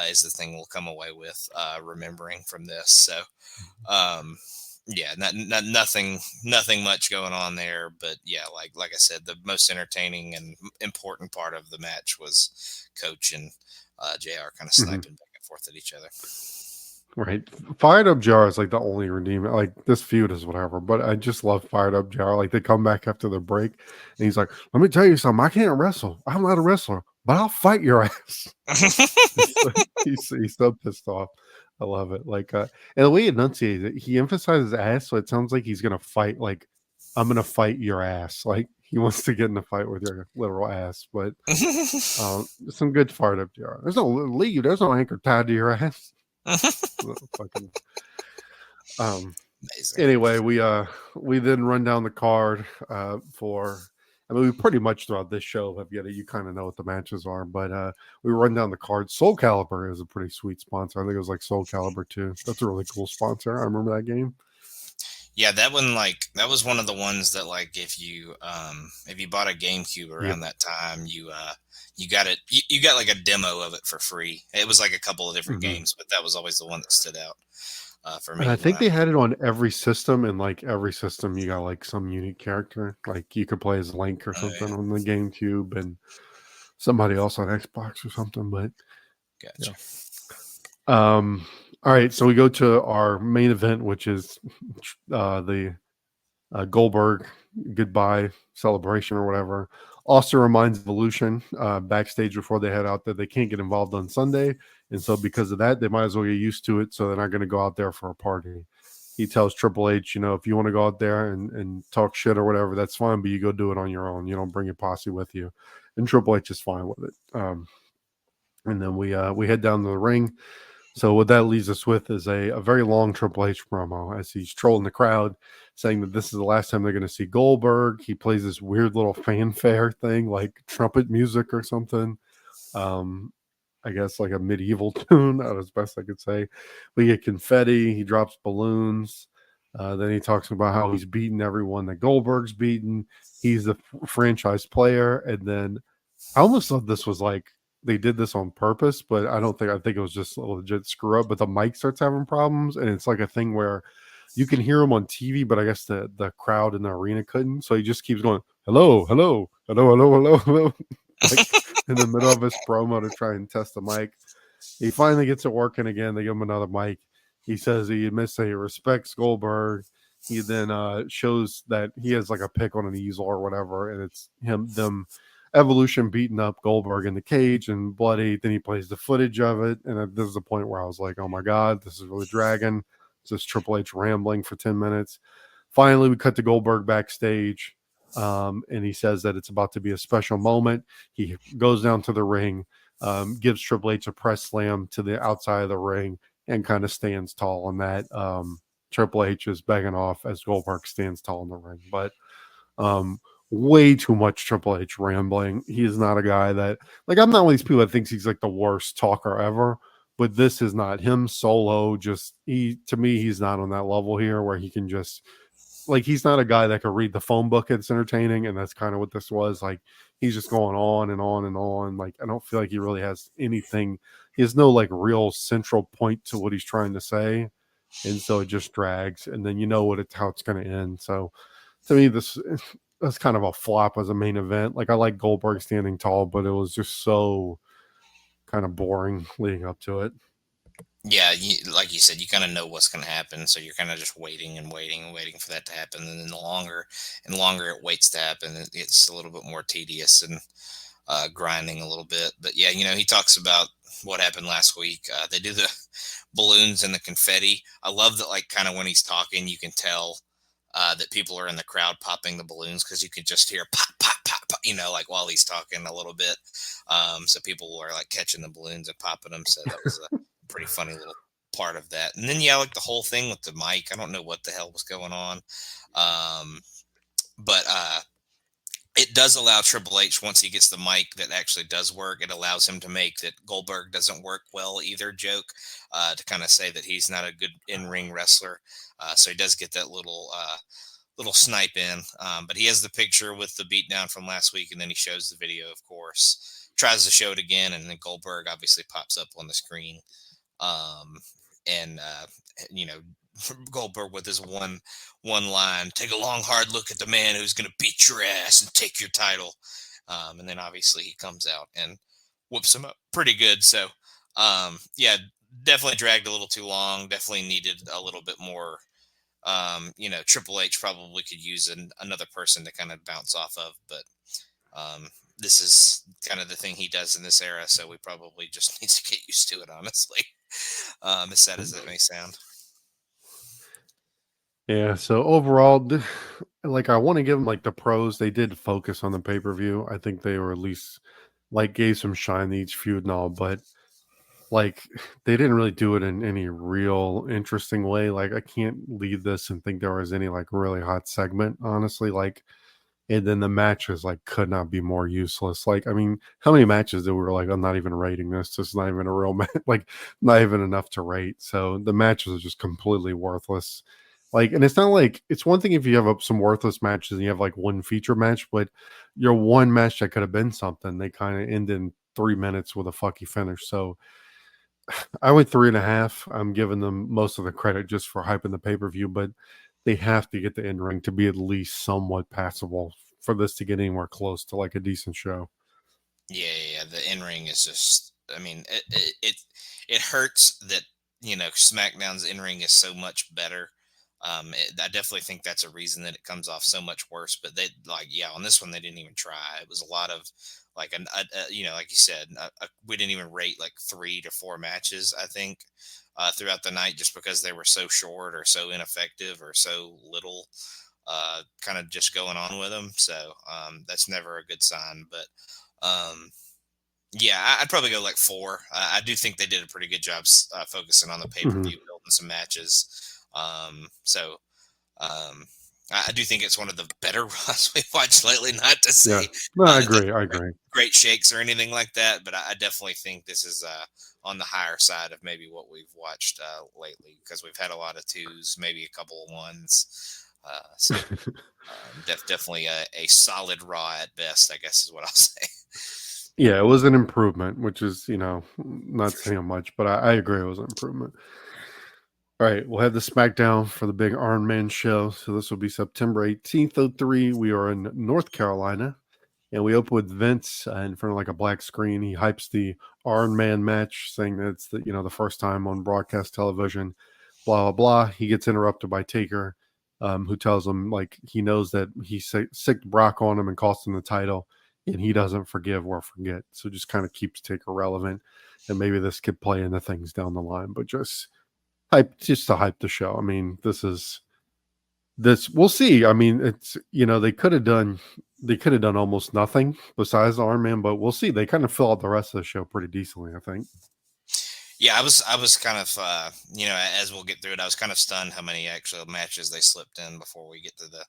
is the thing we'll come away with remembering from this. So, yeah, nothing much going on there, but yeah, like I said, the most entertaining and important part of the match was Coach and JR kind of sniping back and forth at each other. Right. Fired Up JR is like the only redeeming. Like this feud is whatever, but I just love Fired Up JR. Like they come back after the break and he's like, let me tell you something. I can't wrestle. I'm not a wrestler, but I'll fight your ass. He's so pissed off. I love it. Like, and the way he enunciates it, he emphasizes ass, so it sounds like he's gonna fight. Like, I'm gonna fight your ass. Like he wants to get in a fight with your literal ass. But some good Fired Up JR. There's no leave. There's no anchor tied to your ass. Fucking, Amazing. Anyway, we then run down the card for. I mean, we pretty much throughout this show have you kind of know what the matches are, but we run down the card. Soul Calibur is a pretty sweet sponsor. I think it was like Soul Calibur 2. That's a really cool sponsor. I remember that game. Yeah, that one, like, that was one of the ones that, like, if you bought a GameCube around that time, you got it. You got like a demo of it for free. It was like a couple of different games, but that was always the one that stood out for me. And I think they had it on every system, and like every system, you got like some unique character. Like you could play as Link or something on the GameCube, and somebody else on Xbox or something. But gotcha. Yeah. All right, so we go to our main event, which is the Goldberg goodbye celebration or whatever. Austin reminds Evolution backstage before they head out that they can't get involved on Sunday. And so because of that, they might as well get used to it. So they're not going to go out there for a party. He tells Triple H, if you want to go out there and talk shit or whatever, that's fine, but you go do it on your own. You don't bring your posse with you. And Triple H is fine with it. And then we head down to the ring. So what that leaves us with is a very long Triple H promo as he's trolling the crowd, saying that this is the last time they're going to see Goldberg. He plays this weird little fanfare thing, like trumpet music or something. I guess like a medieval tune, that's as best I could say. We get confetti. He drops balloons. Then he talks about how he's beaten everyone that Goldberg's beaten. He's the franchise player. And then I almost thought this was like, they did this on purpose, but I think it was just a legit screw up. But the mic starts having problems, and it's like a thing where you can hear him on TV, but I guess the crowd in the arena couldn't. So he just keeps going, hello, hello, hello, hello, hello, hello, like in the middle of his promo to try and test the mic. He finally gets it working again. They give him another mic. He says he admits that he respects Goldberg. He then shows that he has like a pic on an easel or whatever, and it's them Evolution beating up Goldberg in the cage and bloody. Then he plays the footage of it, and this is the point where I was like, "Oh my god, this is really dragging." It's just Triple H rambling for 10 minutes. Finally, we cut to Goldberg backstage, and he says that it's about to be a special moment. He goes down to the ring, gives Triple H a press slam to the outside of the ring, and kind of stands tall on that. Triple H is begging off as Goldberg stands tall in the ring, but way too much Triple H rambling. He is not a guy that, like, I'm not one of these people that thinks he's like the worst talker ever, but this is not him solo. Just to me, he's not on that level here where he can just, like, he's not a guy that can read the phone book. It's entertaining. And that's kind of what this was. Like, he's just going on and on and on. Like, I don't feel like he really has anything. He has no like real central point to what he's trying to say. And so it just drags. And then you know how it's going to end. So to me, that's kind of a flop as a main event. Like, I like Goldberg standing tall, but it was just so kind of boring leading up to it. Yeah, like you said, you kind of know what's going to happen, so you're kind of just waiting and waiting and waiting for that to happen. And then the longer and longer it waits to happen, it's a little bit more tedious and grinding a little bit. But yeah, he talks about what happened last week. They do the balloons and the confetti. I love that, like, kind of when he's talking, you can tell that people are in the crowd popping the balloons, because you can just hear pop, pop, pop, pop, like while he's talking a little bit. So people are like catching the balloons and popping them. So that was a pretty funny little part of that. And then, yeah, like the whole thing with the mic, I don't know what the hell was going on. But it does allow Triple H, once he gets the mic that actually does work, it allows him to make that Goldberg doesn't work well either joke, to kind of say that he's not a good in-ring wrestler. So he does get that little snipe in. But he has the picture with the beatdown from last week, and then he shows the video, of course, tries to show it again, and then Goldberg obviously pops up on the screen. Goldberg with his one line, take a long hard look at the man who's going to beat your ass and take your title. And then obviously he comes out and whoops him up pretty good. So yeah, definitely dragged a little too long, definitely needed a little bit more. Triple H probably could use another person to kind of bounce off of, but this is kind of the thing he does in this era, so we probably just need to get used to it, honestly. As sad as it may sound. Yeah, so overall, like, I want to give them like the pros. They did focus on the pay-per-view. I think they were at least like gave some shine to each feud and all, but like they didn't really do it in any real interesting way. Like, I can't leave this and think there was any like really hot segment, honestly. Like, and then the matches like could not be more useless. Like, I mean, how many matches that we were like, I'm not even rating this. This is not even a real match. Like, not even enough to rate. So the matches are just completely worthless. Like, and it's not like, it's one thing if you have some worthless matches and you have like one feature match, but your one match that could have been something, they kind of end in 3 minutes with a fucky finish. So I went 3.5. I'm giving them most of the credit just for hyping the pay-per-view, but they have to get the in-ring to be at least somewhat passable for this to get anywhere close to like a decent show. Yeah. The in-ring is just, I mean, it hurts that, SmackDown's in-ring is so much better. I definitely think that's a reason that it comes off so much worse, but they on this one, they didn't even try. It was a lot of like, like you said, we didn't even rate like 3 to 4 matches, I think, throughout the night, just because they were so short or so ineffective or so little, kind of just going on with them. So, that's never a good sign, but, yeah, I'd probably go like 4. I do think they did a pretty good job, focusing on the pay-per-view, building some matches. I do think it's one of the better Raws we've watched lately, not to say I agree. Great shakes or anything like that, but I definitely think this is on the higher side of maybe what we've watched lately, because we've had a lot of 2s, maybe a couple of 1s. Definitely a solid Raw at best, I guess is what I'll say. Yeah, it was an improvement, which is, not saying much, but I agree it was an improvement. All right, we'll have the SmackDown for the big Iron Man show. So this will be September 18th, 03. We are in North Carolina, and we open with Vince in front of like a black screen. He hypes the Iron Man match, saying that it's the first time on broadcast television, blah, blah, blah. He gets interrupted by Taker, who tells him like he knows that he sicked Brock on him and cost him the title, and he doesn't forgive or forget. So just kind of keeps Taker relevant, and maybe this could play into things down the line, but just to hype the show. I mean, we'll see. I mean, it's, they could have done almost nothing besides the Iron Man, but we'll see. They kind of fill out the rest of the show pretty decently, I think. Yeah, I was kind of, as we'll get through it, I was kind of stunned how many actual matches they slipped in before we get to the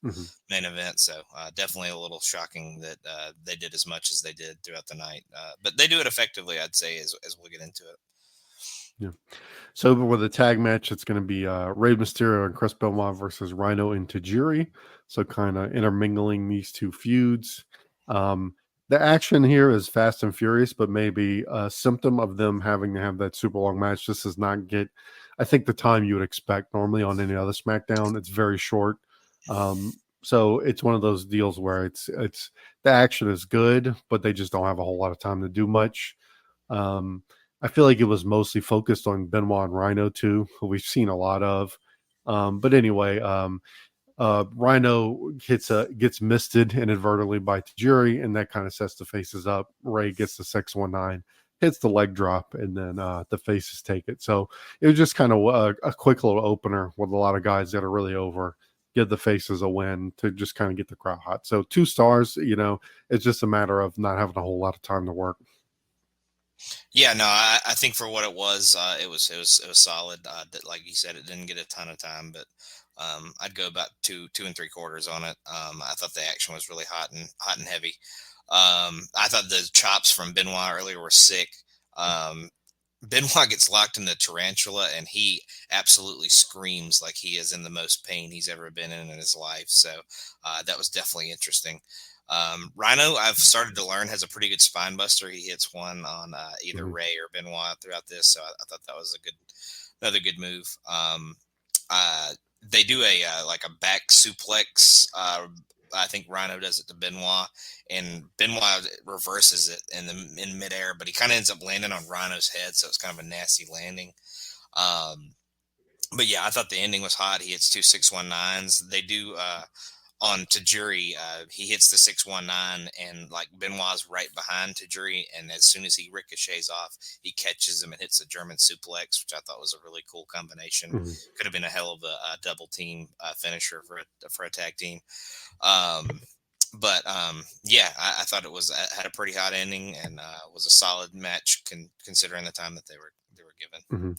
main event. So definitely a little shocking that they did as much as they did throughout the night. But they do it effectively, I'd say, as we'll get into it. So with the tag match, it's going to be Rey Mysterio and Chris Benoit versus Rhino and Tajiri. So kind of intermingling these two feuds. The action here is fast and furious, but maybe a symptom of them having to have that super long match. This does not get, I think, the time you would expect normally on any other SmackDown. It's very short. So it's one of those deals where it's the action is good, but they just don't have a whole lot of time to do much. I feel like it was mostly focused on Benoit and Rhino too, who we've seen a lot of. But anyway, Rhino gets misted inadvertently by Tajiri, and that kind of sets the faces up. Ray gets the 619, hits the leg drop, and then the faces take it. So it was just kind of a quick little opener with a lot of guys that are really over. Give the faces a win to just kind of get the crowd hot. So 2 stars, it's just a matter of not having a whole lot of time to work. Yeah, no, I think for what it was solid. That, like you said, it didn't get a ton of time, but I'd go about 2 3/4 on it. I thought the action was really hot and heavy. I thought the chops from Benoit earlier were sick. Benoit gets locked in the tarantula, and he absolutely screams like he is in the most pain he's ever been in his life. So that was definitely interesting. Rhino, I've started to learn, has a pretty good spine buster. He hits one on either Ray or Benoit throughout this, so I thought that was another good move. They do a back suplex. I think Rhino does it to Benoit, and Benoit reverses it in midair, but he kind of ends up landing on Rhino's head, so it's kind of a nasty landing. But yeah, I thought the ending was hot. He hits 2 619s. They do on Tajiri, he hits the 619, and like Benoit's right behind Tajiri, and as soon as he ricochets off, he catches him and hits a German suplex, which I thought was a really cool combination. Could have been a hell of a double team finisher for a tag team. But yeah, I thought it had a pretty hot ending, and was a solid match considering the time that they were given.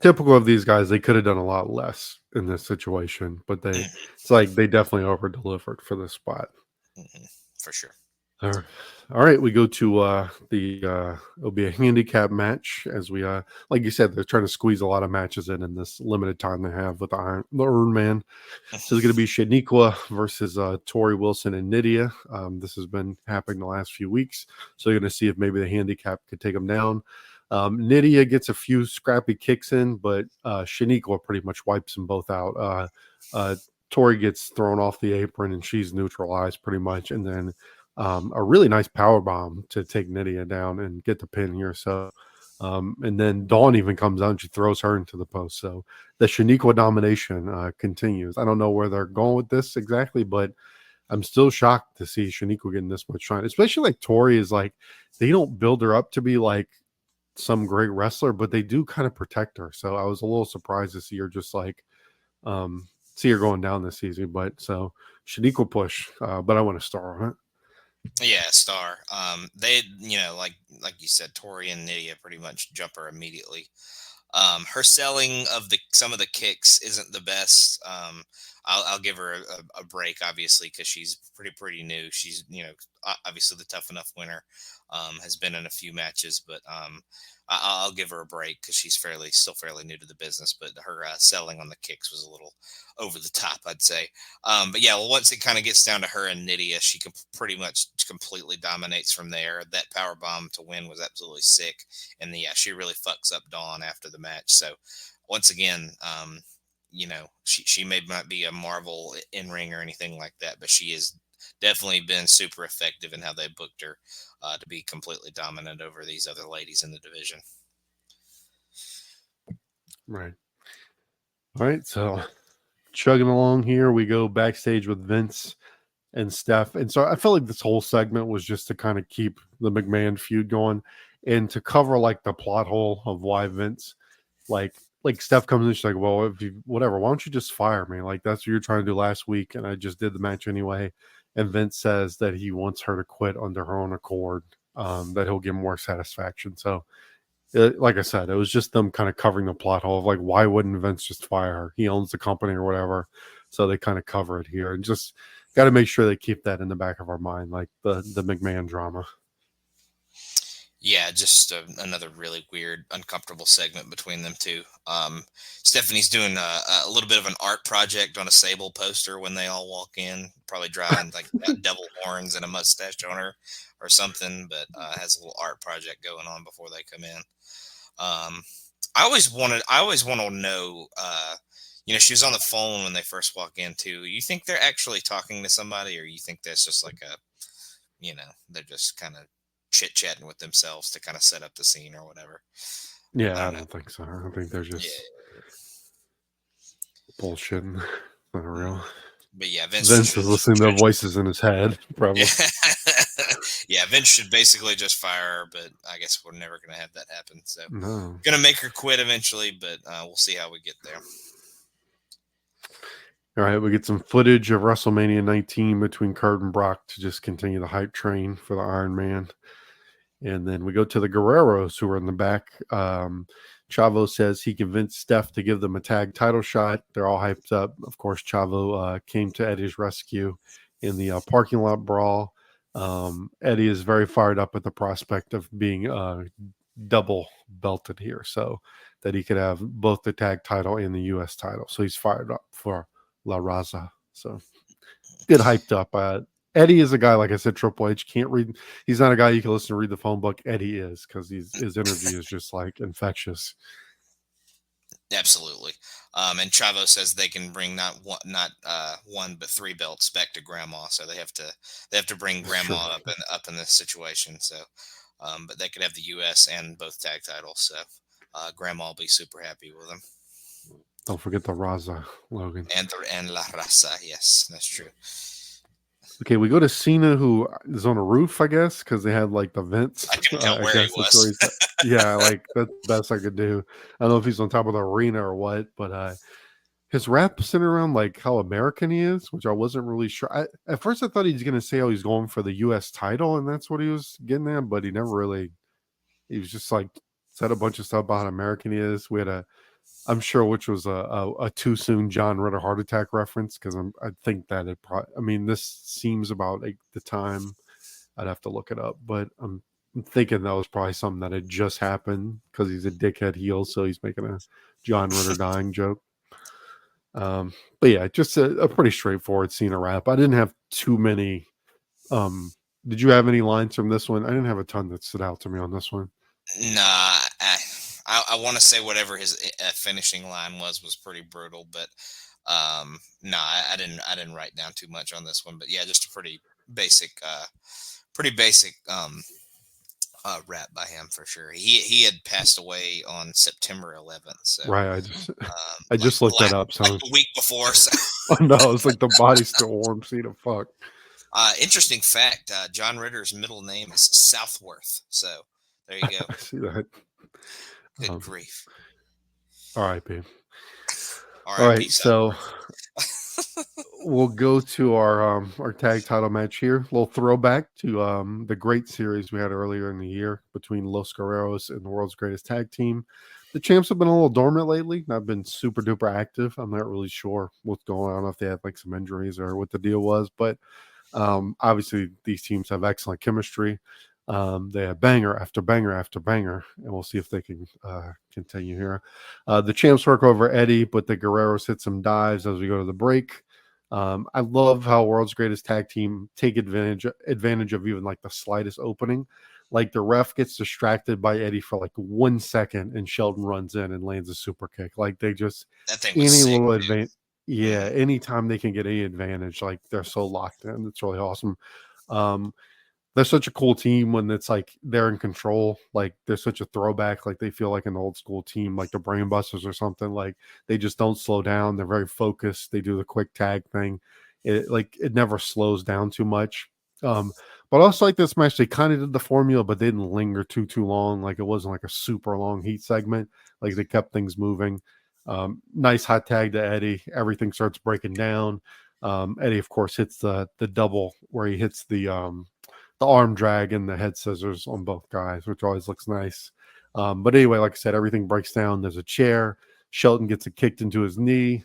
Typical of these guys, they could have done a lot less in this situation, but it's like they definitely over delivered for this spot. For sure. All right, we go to it'll be a handicap match, as we like you said, they're trying to squeeze a lot of matches in this limited time they have with the Iron Man. So it's going to be Shaniqua versus Tori Wilson and Nydia. This has been happening the last few weeks, so you're going to see if maybe the handicap could take them down. Nydia gets a few scrappy kicks in, but Shaniqua pretty much wipes them both out. Tori gets thrown off the apron, and she's neutralized pretty much, and then a really nice power bomb to take Nydia down and get the pin here. So, and then Dawn even comes out and she throws her into the post. So the Shaniqua domination continues. I don't know where they're going with this exactly, but I'm still shocked to see Shaniqua getting this much shine, especially like Tori is like, they don't build her up to be like some great wrestler, but they do kind of protect her. So I was a little surprised to see her just like, see her going down this season. But so Shaniqua push, but I want to star on it. Yeah, star. They, like you said, Tori and Nydia pretty much jump her immediately. Her selling of some of the kicks isn't the best. I'll give her a break, obviously, because she's pretty new. She's, obviously the Tough Enough winner, has been in a few matches, but I'll give her a break because she's still fairly new to the business. But her selling on the kicks was a little over the top, I'd say. But yeah, well, once it kind of gets down to her and Nydia, she can pretty much completely dominates from there. That power bomb to win was absolutely sick, and she really fucks up Dawn after the match. So once again, she may not be a Marvel in ring or anything like that, but she has definitely been super effective in how they booked her to be completely dominant over these other ladies in the division. Right. All right. So chugging along here, we go backstage with Vince and Steph. And so I felt like this whole segment was just to kind of keep the McMahon feud going and to cover like the plot hole of why Vince, like Steph comes in, she's like, well, if you, whatever, why don't you just fire me? Like, that's what you're trying to do last week. And I just did the match anyway. And Vince says that he wants her to quit under her own accord, that he'll get more satisfaction. So like I said, it was just them kind of covering the plot hole of like, why wouldn't Vince just fire her? He owns the company or whatever. So they kind of cover it here and just got to make sure they keep that in the back of our mind, like the McMahon drama. Yeah, just another really weird, uncomfortable segment between them two. Stephanie's doing a little bit of an art project on a Sable poster when they all walk in, probably drawing like devil horns and a mustache on her or something, but has a little art project going on before they come in. I always want to know, she was on the phone when they first walk in too. You think they're actually talking to somebody, or you think that's just like they're just kind of chit-chatting with themselves to kind of set up the scene or whatever? Yeah, I know. don't think so. I think they're just Yeah. bullshitting. Not real. But yeah, Vince is listening to voices in his head, probably. Yeah, Vince should basically just fire her, but I guess we're never going to have that happen. So, No. Going to make her quit eventually, but we'll see how we get there. All right, we get some footage of WrestleMania 19 between Kurt and Brock to just continue the hype train for the Iron Man. And then we go to the Guerreros, who are in the back. Chavo says he convinced Steph to give them a tag title shot. They're all hyped up. Of course, Chavo came to Eddie's rescue in the parking lot brawl. Eddie is very fired up at the prospect of being double belted here, so that he could have both the tag title and the U.S. title. So he's fired up for La Raza. So get hyped up. Eddie is a guy, like I said, Triple H can't read. He's not a guy you can listen to read the phone book. Eddie is, because his energy is just like infectious. Absolutely. And Chavo says they can bring not one but 3 belts back to Grandma. So they have to bring Grandma up in this situation. So, but they could have the U.S. and both tag titles. So Grandma will be super happy with them. Don't forget the Raza, Logan. And La Raza. Yes, that's true. Okay, we go to Cena, who is on a roof, I guess, because they had like the vents. I couldn't tell where he was. Yeah, like that's the best I could do. I don't know if he's on top of the arena or what, but his rap centered around like how American he is, which I wasn't really sure. At first, I thought he was going to say he's going for the U.S. title, and that's what he was getting at, but he never really. He was just like said a bunch of stuff about how American he is. We had I'm sure which was a too soon John Ritter heart attack reference, because I think that it probably. I mean, this seems about like the time. I'd have to look it up, but I'm thinking that was probably something that had just happened because he's a dickhead heel, so he's making a John Ritter dying joke. But yeah, just a pretty straightforward Cena rap. I didn't have too many. Did you have any lines from this one? I didn't have a ton that stood out to me on this one. Nah, I want to say whatever his finishing line was pretty brutal, but I didn't write down too much on this one. But yeah, just a pretty basic rap by him for sure. He had passed away on September 11th. So, right, I just looked that up. So like the week before. So. Oh no, it's like the body's still warm. See the fuck. Interesting fact: John Ritter's middle name is Southworth. So there you go. I see that. Good grief. All right, babe. All right, so we'll go to our tag title match here. A little throwback to the great series we had earlier in the year between Los Guerreros and the world's greatest tag team. The champs have been a little dormant lately. Not been super duper active. I'm not really sure what's going on. I don't know if they had like some injuries or what the deal was, but obviously these teams have excellent chemistry. They have banger after banger after banger, and we'll see if they can continue here. The champs work over Eddie, but the Guerreros hit some dives as we go to the break. I love how world's greatest tag team take advantage of even like the slightest opening. Like the ref gets distracted by Eddie for like 1 second, and Sheldon runs in and lands a super kick. Like they just little advantage. Yeah, anytime they can get any advantage, like they're so locked in. It's really awesome. They're such a cool team when it's like they're in control. Like they're such a throwback. Like they feel like an old school team, like the Brainbusters or something. Like they just don't slow down. They're very focused. They do the quick tag thing. It never slows down too much. But also like this match, they kind of did the formula, but they didn't linger too long. Like it wasn't like a super long heat segment. Like they kept things moving. Nice hot tag to Eddie. Everything starts breaking down. Eddie, of course, hits the double where he hits the arm drag and the head scissors on both guys, which always looks nice. But anyway, like I said, everything breaks down. There's a chair. Shelton gets it kicked into his knee.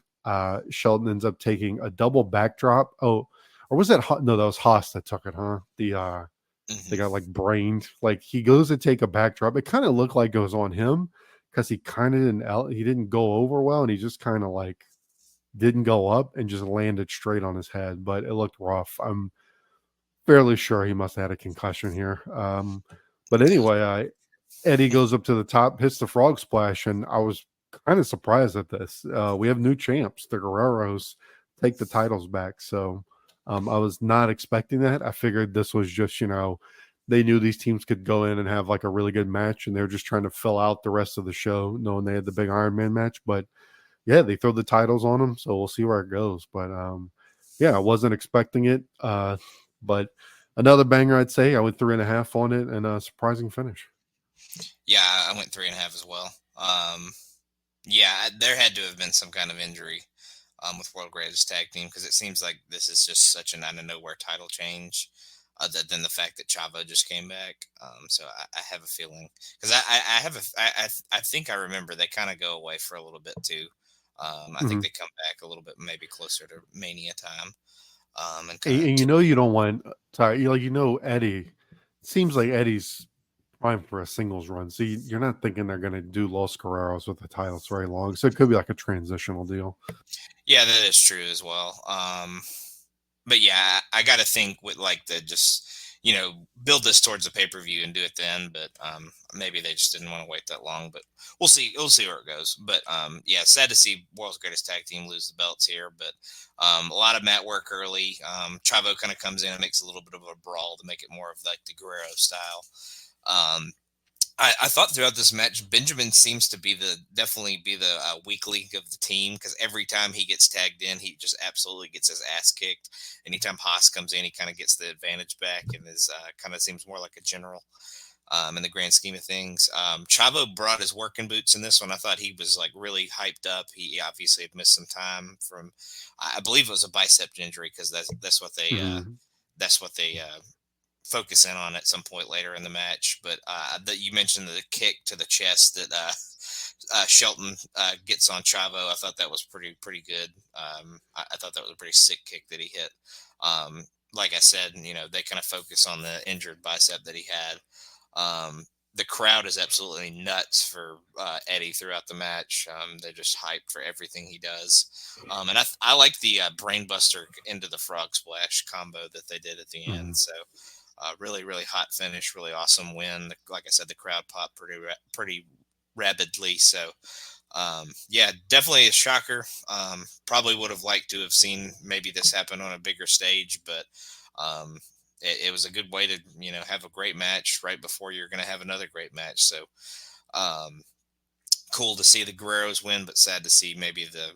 Shelton ends up taking a double backdrop. Oh, or was that? No, that was Haas that took it, huh? They got like brained. Like he goes to take a backdrop. It kind of looked like it was on him because he kind of didn't go over well, and he just kind of like didn't go up and just landed straight on his head. But it looked rough. I'm fairly sure he must have had a concussion here. But anyway, Eddie goes up to the top, hits the frog splash, and I was kind of surprised at this. We have new champs. The Guerreros take the titles back. So I was not expecting that. I figured this was just, they knew these teams could go in and have like a really good match, and they're just trying to fill out the rest of the show, knowing they had the big Iron Man match. But yeah, they throw the titles on them, so we'll see where it goes. But yeah, I wasn't expecting it. But another banger, I'd say. I went 3.5 on it, and a surprising finish. Yeah, I went 3.5 as well. Yeah, there had to have been some kind of injury with World Greatest Tag Team, because it seems like this is just such an out of nowhere title change, other than the fact that Chavo just came back. So I have a feeling, because I think I remember they kind of go away for a little bit too. I think they come back a little bit, maybe closer to Mania time. And you don't want, Eddie. It seems like Eddie's prime for a singles run. So you're not thinking they're going to do Los Guerreros with the titles very long. So it could be like a transitional deal. Yeah, that is true as well. But yeah, I got to think with like the just, build this towards the pay-per-view and do it then. But maybe they just didn't want to wait that long. But we'll see. We'll see where it goes. But yeah, sad to see World's Greatest Tag Team lose the belts here. But a lot of mat work early. Chavo kind of comes in and makes a little bit of a brawl to make it more of like the Guerrero style. I thought throughout this match, Benjamin seems to definitely be the weak link of the team, because every time he gets tagged in, he just absolutely gets his ass kicked. Anytime Haas comes in, he kind of gets the advantage back and is kind of seems more like a general in the grand scheme of things. Chavo brought his working boots in this one. I thought he was like really hyped up. He obviously had missed some time from, I believe it was a bicep injury, because that's what they focus in on at some point later in the match. But that you mentioned the kick to the chest that Shelton gets on Chavo. I thought that was pretty good. I thought that was a pretty sick kick that he hit. Like I said, they kind of focus on the injured bicep that he had. The crowd is absolutely nuts for Eddie throughout the match. They're just hyped for everything he does. And I like the brainbuster into the frog splash combo that they did at the end. So really, really hot finish, really awesome win. Like I said, the crowd popped pretty rapidly. So yeah, definitely a shocker. Probably would have liked to have seen maybe this happen on a bigger stage, but it was a good way to, have a great match right before you're going to have another great match. So cool to see the Guerreros win, but sad to see maybe the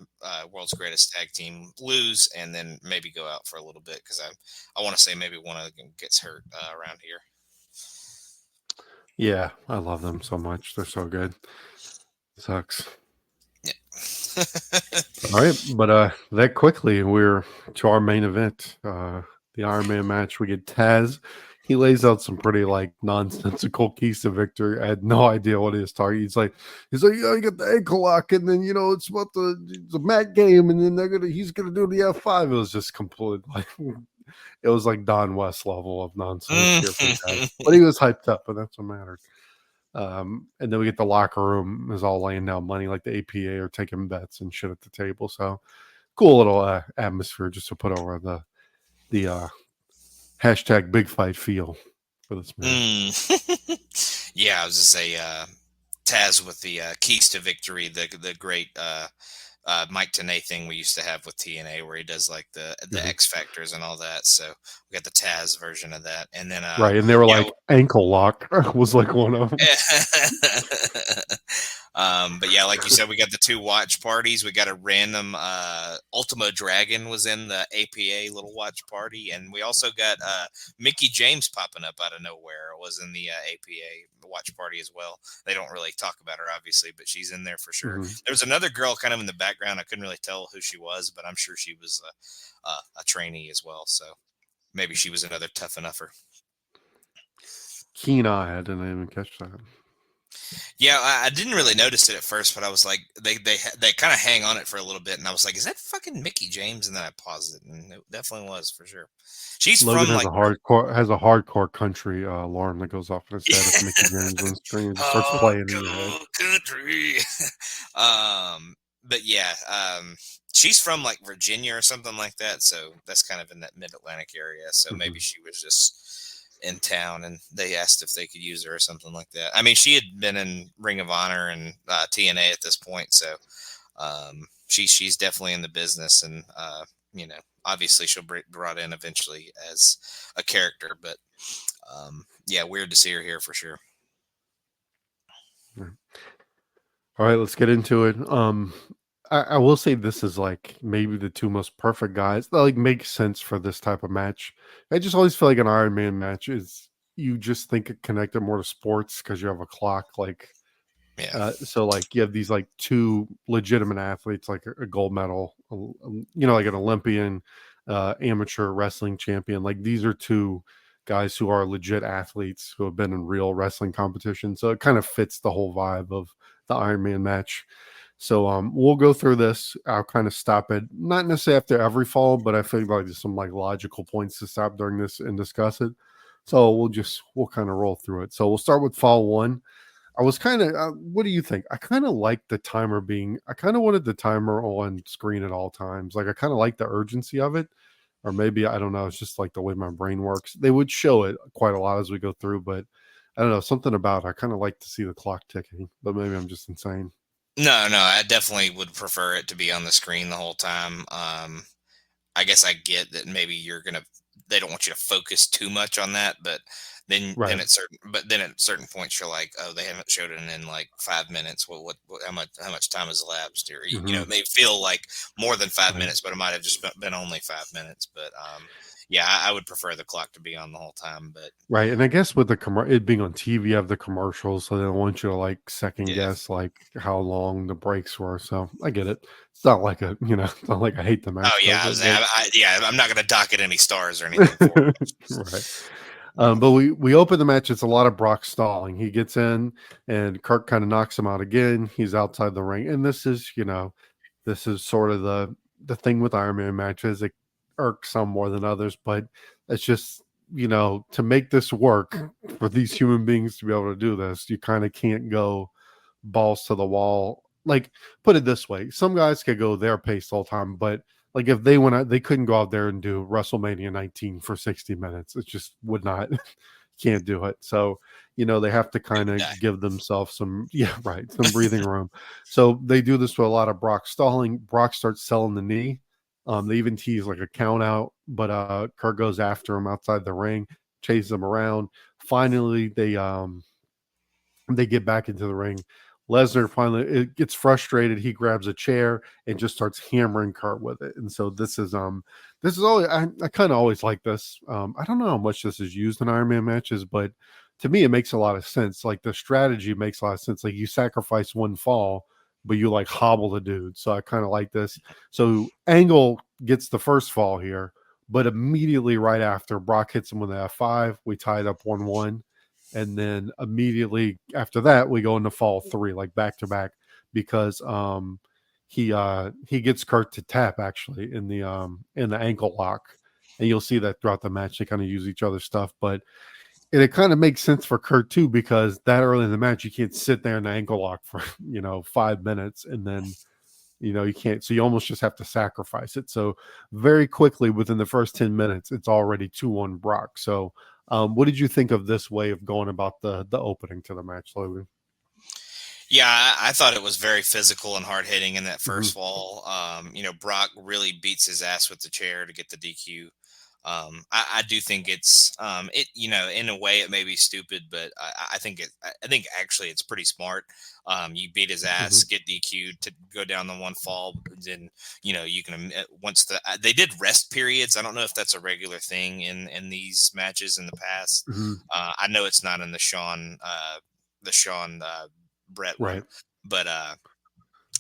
World's Greatest Tag Team lose and then maybe go out for a little bit, because I want to say maybe one of them gets hurt around here. Yeah, I love them so much. They're so good. Sucks. Yeah. All right, but that quickly, we're to our main event, the Iron Man match. We get Taz. He lays out some pretty nonsensical keys to victory. I had no idea what his target. He's like, yeah, you got the ankle lock, and then it's about the mat game, and then he's gonna do the F5. It was just complete it was like Don West level of nonsense here for Taz. But he was hyped up, and that's what mattered. And then we get the locker room is all laying down money, like the APA are taking bets and shit at the table. So cool little atmosphere just to put over the hashtag big fight feel for this match. Yeah, I was just say Taz with the keys to victory, the great Mike Tenay thing we used to have with TNA, where he does like the X Factors and all that. So we got the Taz version of that, and then right, and they were ankle lock was like one of them. But yeah, like you said, we got the 2 watch parties. We got a random Ultimo Dragon was in the APA little watch party, and we also got Mickey James popping up out of nowhere. It was in the APA watch party as well. They don't really talk about her, obviously, but she's in there for sure. There was another girl kind of in the background. I couldn't really tell who she was, but I'm sure she was a trainee as well. So maybe she was another tough enougher. Keen eye, I didn't even catch that. Yeah, I didn't really notice it at first, but I was like, they kind of hang on it for a little bit, and I was like, is that fucking Mickey James? And then I paused it, and it definitely was for sure. She's Logan from has like, a hardcore country alarm that goes off in his head if Mickey James on the screen and starts playing in your head. country. But yeah, she's from like Virginia or something like that, so that's kind of in that Mid-Atlantic area. So maybe she was just in town and they asked if they could use her or something like that. I mean, she had been in Ring of Honor and TNA at this point, so she's definitely in the business, and obviously she'll be brought in eventually as a character, but yeah, weird to see her here for sure. All right, let's get into it. I will say this is like maybe the two most perfect guys that like make sense for this type of match. I just always feel like an Iron Man match is you just think it connected more to sports because you have a clock. Like, Yeah. so like you have these like two legitimate athletes, like a gold medal, like an Olympian, amateur wrestling champion. Like these are two guys who are legit athletes who have been in real wrestling competition. So it kind of fits the whole vibe of the Iron Man match. So we'll go through this. I'll kind of stop it, not necessarily after every fall, but I feel like there's some like logical points to stop during this and discuss it. So we'll kind of roll through it. So we'll start with fall one. I was kind of, what do you think? I kind of like the timer I kind of wanted the timer on screen at all times. Like I kind of like the urgency of it, or maybe, I don't know. It's just like the way my brain works. They would show it quite a lot as we go through, but I don't know, something about it. I kind of like to see the clock ticking, but maybe I'm just insane. No, I definitely would prefer it to be on the screen the whole time. I guess I get that maybe they don't want you to focus too much on that, but then Right. then at certain points you're like, oh, they haven't showed it in like 5 minutes. Well, what how much time has elapsed? Or it may feel like more than 5 minutes, but it might have just been only 5 minutes. But yeah, I would prefer the clock to be on the whole time. But Right. And I guess with it being on TV, you have the commercials, so they don't want you to like second Yeah. guess like how long the breaks were. So I get it. It's not like it's not like I hate the match. oh yeah, I'm not going to dock it any stars or anything. Right. But we open the match. It's a lot of Brock stalling. He gets in, and Kirk kind of knocks him out again. He's outside the ring, and this is sort of the thing with Iron Man matches. It irks some more than others, but it's just to make this work for these human beings to be able to do this, you kind of can't go balls to the wall. Like, put it this way: some guys could go their pace all the time, but like if they went out, they couldn't go out there and do WrestleMania 19 for 60 minutes. It just would not. Can't do it. So they have to kind of give themselves some breathing room. So they do this with a lot of Brock stalling. Brock starts selling the knee. They even tease like a count out, but Kurt goes after him outside the ring, chases him around. Finally, they get back into the ring. Lesnar finally gets frustrated. He grabs a chair and just starts hammering Kurt with it. And so this is always, I kind of always like this. I don't know how much this is used in Iron Man matches, but to me it makes a lot of sense. Like the strategy makes a lot of sense. Like you sacrifice one fall, but you like hobble the dude. So I kind of like this. So Angle gets the first fall here, but immediately right after, Brock hits him with an F5. We tied up 1-1. And then immediately after that, we go into fall 3, like back to back, because he gets Kurt to tap actually in the ankle lock, and you'll see that throughout the match they kind of use each other's stuff, but it kind of makes sense for Kurt too, because that early in the match you can't sit there in the ankle lock for 5 minutes, and then you can't, so you almost just have to sacrifice it. So very quickly within the first 10 minutes, it's already 2-1 Brock. So what did you think of this way of going about the opening to the match, Logan? Yeah, I thought it was very physical and hard hitting in that first fall. Brock really beats his ass with the chair to get the DQ. I do think it's in a way it may be stupid, but I think actually it's pretty smart. You beat his ass, get DQ'd to go down the one fall, then you can they did rest periods. I don't know if that's a regular thing in these matches in the past. I know it's not in the Sean Brett one, but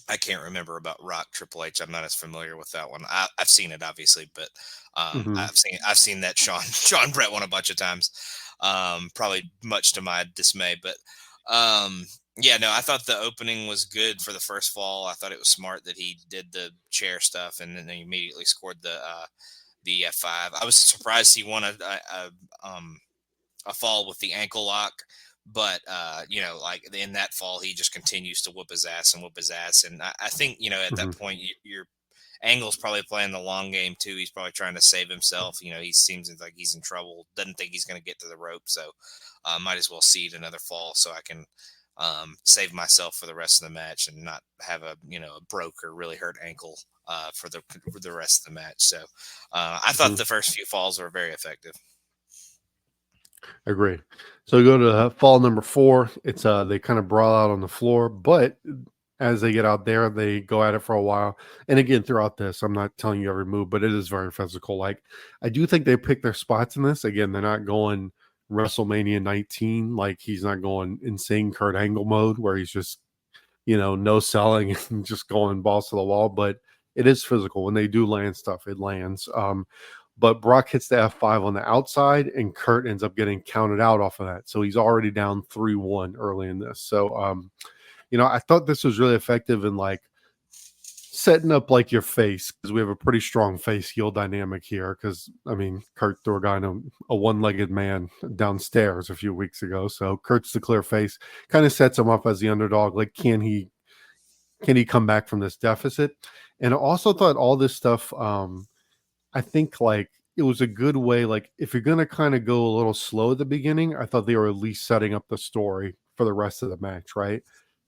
I can't remember about Rock Triple H. I'm not as familiar with that one. I've seen it obviously, but I've seen that Sean Brett one a bunch of times, probably much to my dismay. But Yeah, no, I thought the opening was good for the first fall. I thought it was smart that he did the chair stuff and then they immediately scored the F5. I was surprised he won a fall with the ankle lock, but like in that fall, he just continues to whoop his ass and whoop his ass. And I think at Mhm. that point, your Angle's probably playing the long game too. He's probably trying to save himself. He seems like he's in trouble. Doesn't think he's going to get to the rope, so might as well cede another fall so I can save myself for the rest of the match and not have a broke or really hurt ankle for the rest of the match. So I thought Mhm. the first few falls were very effective. Agreed. So we go to fall number 4. It's they kind of brawl out on the floor, but as they get out there, they go at it for a while. And again, throughout this, I'm not telling you every move, but it is very physical. Like I do think they pick their spots in this. Again, they're not going WrestleMania 19. Like he's not going insane Kurt Angle mode where he's just no selling and just going balls to the wall. But it is physical. When they do land stuff, it lands. But Brock hits the F5 on the outside, and Kurt ends up getting counted out off of that. So he's already down 3-1 early in this. So, I thought this was really effective in like setting up like your face, because we have a pretty strong face heel dynamic here. Because Kurt threw a guy in a one-legged man downstairs a few weeks ago. So Kurt's the clear face, kind of sets him up as the underdog. Like, can he come back from this deficit? And I also thought all this stuff, I think like it was a good way, like if you're going to kind of go a little slow at the beginning, I thought they were at least setting up the story for the rest of the match, right?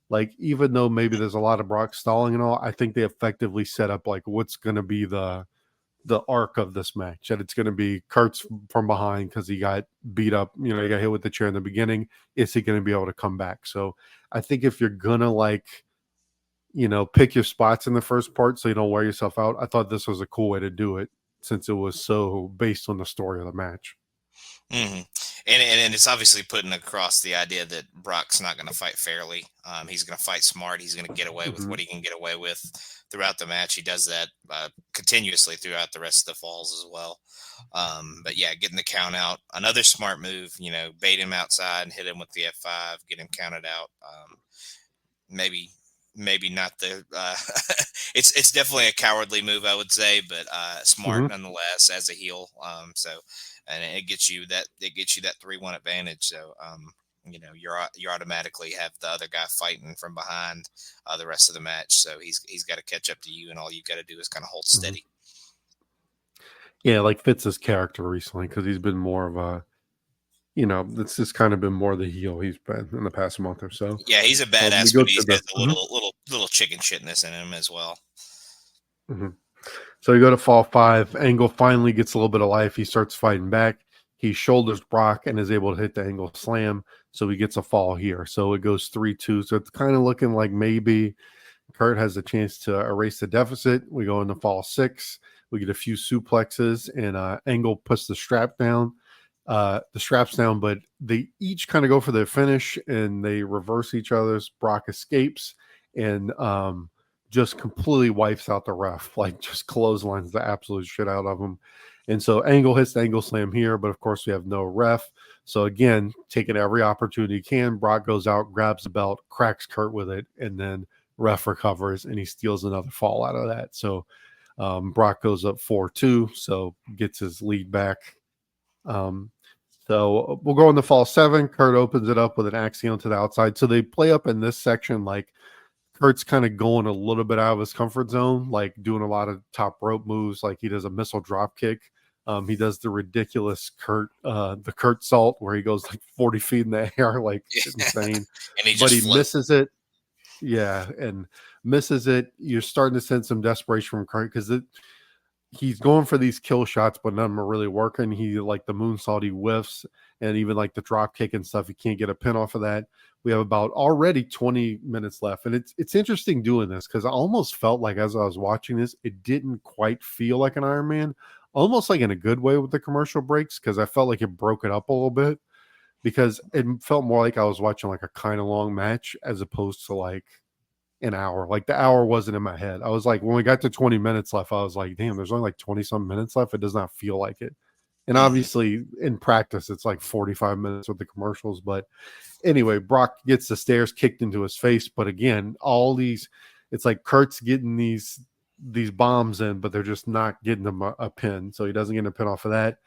Like, even though maybe there's a lot of Brock stalling and all, I think they effectively set up like what's going to be the arc of this match. That it's going to be Kurt's from behind because he got beat up, he got hit with the chair in the beginning. Is he going to be able to come back? So I think if you're going to like, pick your spots in the first part so you don't wear yourself out, I thought this was a cool way to do it, since it was so based on the story of the match. Mm-hmm. And it's obviously putting across the idea that Brock's not going to fight fairly. He's going to fight smart. He's going to get away with what he can get away with throughout the match. He does that continuously throughout the rest of the falls as well. But yeah, getting the count out, another smart move, bait him outside and hit him with the F5, get him counted out. Maybe not the it's definitely a cowardly move, I would say, but smart nonetheless as a heel. And it gets you that 3-1 advantage. So you automatically have the other guy fighting from behind the rest of the match. So he's got to catch up to you, and all you got to do is kind of hold steady. Yeah, like fits his character recently, because he's been more of a it's just kind of been more the heel he's been in the past month or so. Yeah, he's a badass, but he's got a little chicken shitness in him as well. So you go to fall 5. Angle finally gets a little bit of life. He starts fighting back. He shoulders Brock and is able to hit the Angle slam. So he gets a fall here. So it goes 3-2. So it's kind of looking like maybe Kurt has a chance to erase the deficit. We go into fall 6. We get a few suplexes, and Angle puts the straps down, but they each kind of go for their finish and they reverse each other's. Brock escapes and just completely wipes out the ref, like just clotheslines the absolute shit out of him. And so Angle hits the Angle slam here, but of course we have no ref. So again, taking every opportunity he can, Brock goes out, grabs the belt, cracks Kurt with it, and then ref recovers and he steals another fall out of that. So Brock goes up 4-2, so gets his lead back. So we'll go into fall 7. Kurt opens it up with an axiom to the outside. So they play up in this section like Kurt's kind of going a little bit out of his comfort zone, like doing a lot of top rope moves. Like he does a missile drop kick. He does the ridiculous the Kurt salt, where he goes like 40 feet in the air, like insane. And he misses it. Yeah, and misses it. You're starting to sense some desperation from Kurt, because he's going for these kill shots, but none of them are really working. He like the moonsault, he whiffs, and even like the drop kick and stuff, he can't get a pin off of that. We have about already 20 minutes left, and it's interesting doing this, because I almost felt like as I was watching this, it didn't quite feel like an Iron Man, almost like in a good way with the commercial breaks, because I felt like it broke it up a little bit, because it felt more like I was watching like a kind of long match as opposed to like an hour. Like the hour wasn't in my head. I was like, when we got to 20 minutes left, I was like, damn, there's only like 20 some minutes left. It does not feel like it. And obviously in practice, it's like 45 minutes with the commercials. But anyway, Brock gets the stairs kicked into his face. But again, it's like Kurt's getting these bombs in, but they're just not getting him a pin. So he doesn't get a pin off of that.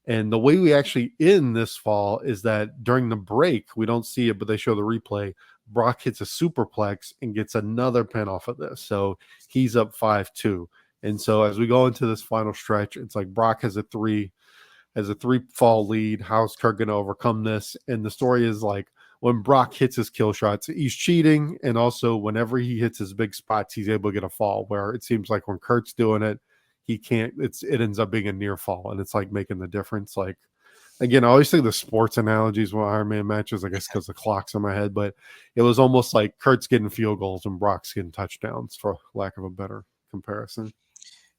And the way we actually end this fall is that during the break, we don't see it, but they show the replay. Brock hits a superplex and gets another pin off of this. So he's up 5-2. And so as we go into this final stretch, it's like Brock has a three fall lead. How's Kurt going to overcome this? And the story is like when Brock hits his kill shots, he's cheating. And also whenever he hits his big spots, he's able to get a fall, where it seems like when Kurt's doing it, he can't. It ends up being a near fall, and it's like making the difference. Like, again, I always say the sports analogies with Iron Man matches, I guess because the clock's in my head, but it was almost like Kurt's getting field goals and Brock's getting touchdowns, for lack of a better comparison.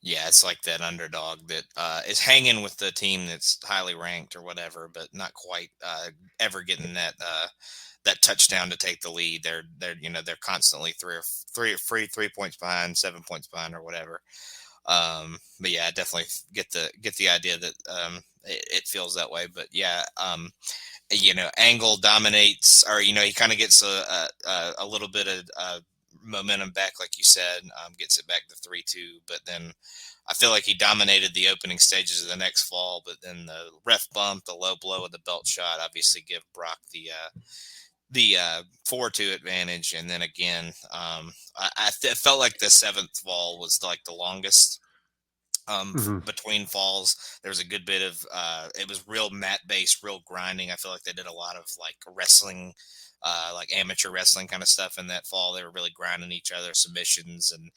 Yeah, it's like that underdog that is hanging with the team that's highly ranked or whatever, but not quite ever getting that touchdown to take the lead. They're constantly 3 points behind, 7 points behind, or whatever. But yeah, I definitely get the idea that it feels that way. But yeah, Angle dominates, or he kind of gets a little bit of momentum back, like you said, gets it back to 3-2. But then I feel like he dominated the opening stages of the next fall. But then the ref bump, the low blow of the belt shot, obviously give Brock the 4-2 advantage. And then again, I felt like the seventh fall was like the longest between falls. There was a good bit of it was real mat based, real grinding. I feel like they did a lot of like wrestling, like amateur wrestling kind of stuff in that fall. They were really grinding each other, submissions, and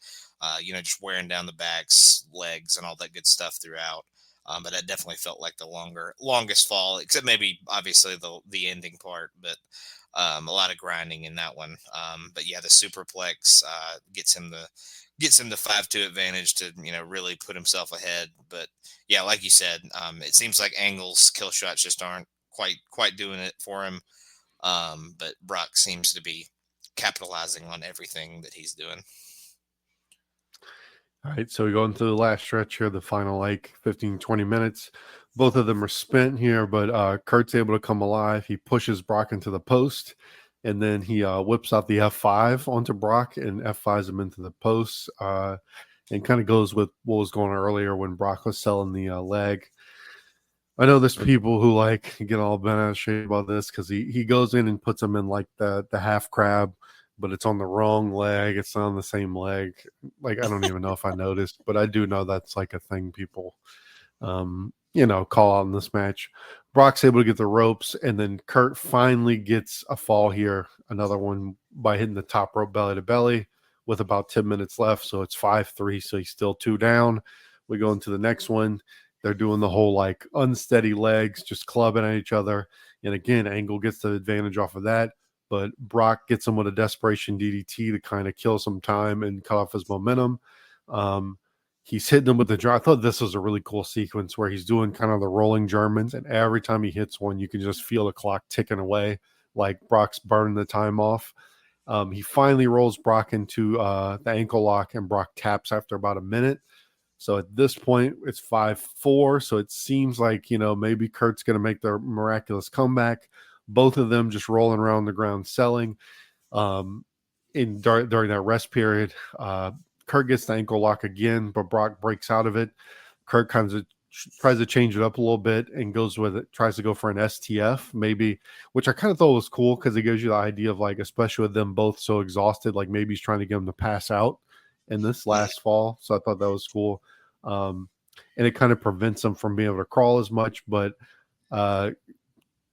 just wearing down the backs, legs, and all that good stuff throughout. But that definitely felt like the longest fall, except maybe obviously the ending part. But a lot of grinding in that one. But yeah, the superplex gets him the 5-2 advantage to really put himself ahead. But yeah, like you said, it seems like Angle's kill shots just aren't quite doing it for him. But Brock seems to be capitalizing on everything that he's doing. All right, so we go into the last stretch here, the final 15-20 minutes. Both of them are spent here, but Kurt's able to come alive. He pushes Brock into the post, and then he whips out the F5 onto Brock and F5s him into the post, and kind of goes with what was going on earlier when Brock was selling the leg. I know there's people who get all bent out of shape about this because he goes in and puts him in like the half crab, but it's on the wrong leg. It's not on the same leg. I don't even know if I noticed, but I do know that's like a thing people, call out in this match. Brock's able to get the ropes, and then Kurt finally gets a fall here. Another one by hitting the top rope belly to belly with about 10 minutes left. So it's 5-3. So he's still 2 down. We go into the next one. They're doing the whole unsteady legs, just clubbing at each other. And again, Angle gets the advantage off of that. But Brock gets him with a desperation DDT to kind of kill some time and cut off his momentum. He's hitting him with the drop. I thought this was a really cool sequence where he's doing kind of the rolling Germans, and every time he hits one, you can just feel the clock ticking away, like Brock's burning the time off. He finally rolls Brock into the ankle lock, and Brock taps after about a minute. So at this point, it's 5-4. So it seems like, maybe Kurt's going to make their miraculous comeback. Both of them just rolling around the ground selling. During that rest period, Kurt gets the ankle lock again, but Brock breaks out of it. Kurt kind of tries to change it up a little bit and goes with it, tries to go for an STF maybe, which I kind of thought was cool because it gives you the idea of especially with them both so exhausted, maybe he's trying to get them to pass out in this last fall. So I thought that was cool. And it kind of prevents them from being able to crawl as much, but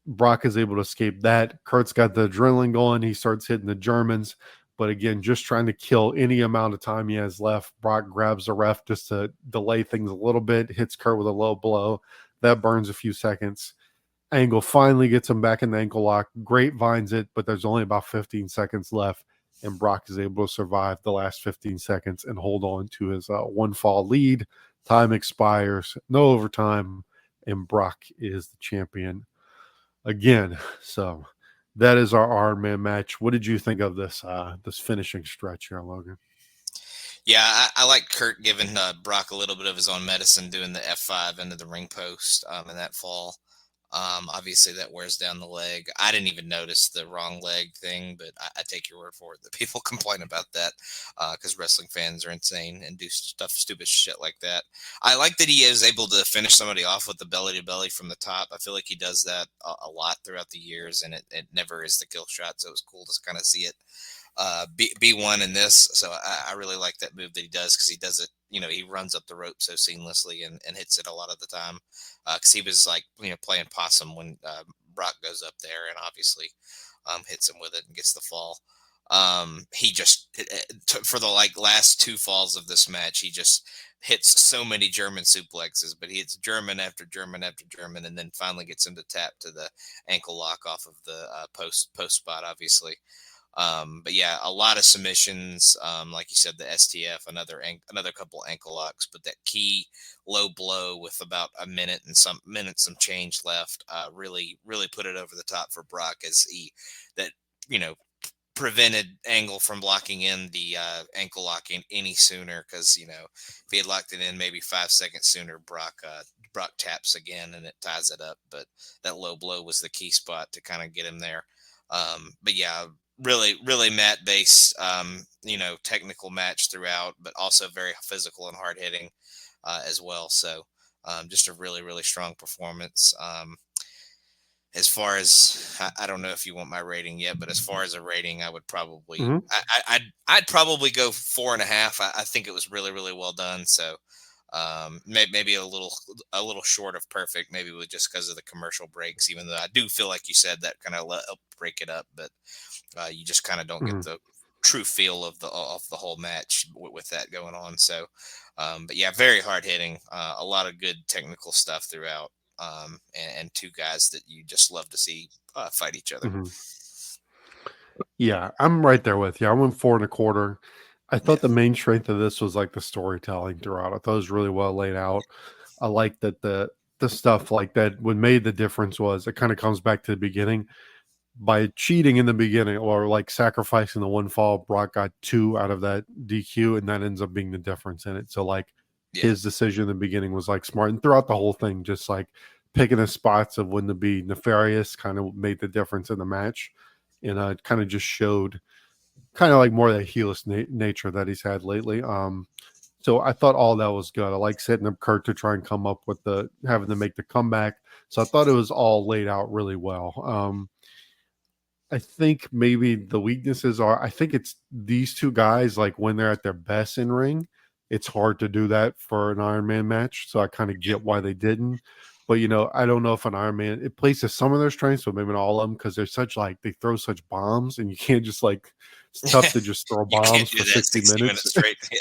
Brock is able to escape that. Kurt's got the adrenaline going. He starts hitting the Germans. But again, just trying to kill any amount of time he has left. Brock grabs the ref just to delay things a little bit, hits Kurt with a low blow. That burns a few seconds. Angle finally gets him back in the ankle lock. Grapevines it, but there's only about 15 seconds left. And Brock is able to survive the last 15 seconds and hold on to his 1-fall lead. Time expires. No overtime. And Brock is the champion again. So that is our Iron Man match. What did you think of this finishing stretch here, Logan? Yeah, I like Kurt giving Brock a little bit of his own medicine, doing the F5 into the ring post in that fall. Obviously, that wears down the leg. I didn't even notice the wrong leg thing, but I take your word for it that people complain about that because wrestling fans are insane and do stupid shit like that. I like that he is able to finish somebody off with the belly to belly from the top. I feel like he does that a lot throughout the years, and it never is the kill shot. So it was cool to kind of see it be one in this. So I really like that move that he does because he does it. He runs up the rope so seamlessly and hits it a lot of the time. Because he was like playing possum when Brock goes up there and obviously hits him with it and gets the fall. He just for the last two falls of this match, he just hits so many German suplexes, but he hits German after German after German, and then finally gets him to tap to the ankle lock off of the post spot, obviously. But yeah, a lot of submissions. Like you said, the STF, another couple ankle locks, but that key low blow with about a minute and some change left, really put it over the top for Brock as that prevented Angle from blocking in the ankle locking any sooner, because if he had locked it in maybe 5 seconds sooner, Brock taps again and it ties it up. But that low blow was the key spot to kind of get him there. But yeah, really mat based, technical match throughout, but also very physical and hard hitting as well. So just a really strong performance. As far as I don't know if you want my rating yet, but as far as a rating, I would probably Mhm. I'd probably go 4.5. I think it was really well done. So maybe a little short of perfect, maybe with just because of the commercial breaks. Even though I do feel like you said that kind of help break it up, but you just kind of don't get Mhm. the true feel of the whole match with that going on. So, but yeah, very hard hitting, a lot of good technical stuff throughout, and two guys that you just love to see fight each other. Mhm. Yeah, I'm right there with you. I went 4.25. I Yeah, thought the main strength of this was like the storytelling throughout. I thought it was really well laid out. I like that the stuff like that what made the difference was it kind of comes back to the beginning. By cheating in the beginning or like sacrificing the one fall, Brock got 2 out of that DQ, and that ends up being the difference in it. So like yeah, his decision in the beginning was like smart, and throughout the whole thing, just like picking his spots of when to be nefarious kind of made the difference in the match. And it kind of just showed kind of like more of that heelish nature that he's had lately. So I thought all that was good. I like setting up Kurt to try and come up with the having to make the comeback. So I thought it was all laid out really well. I think maybe the weaknesses are I think it's these two guys, like when they're at their best in ring, it's hard to do that for an Iron Man match. So I kind of yeah, get why they didn't. But I don't know if an Iron Man it plays to some of their strengths, but maybe not all of them because they're such like they throw such bombs and you can't just like it's tough to just throw you can't bombs do for that 60 60 minutes. minutes straight. Yeah,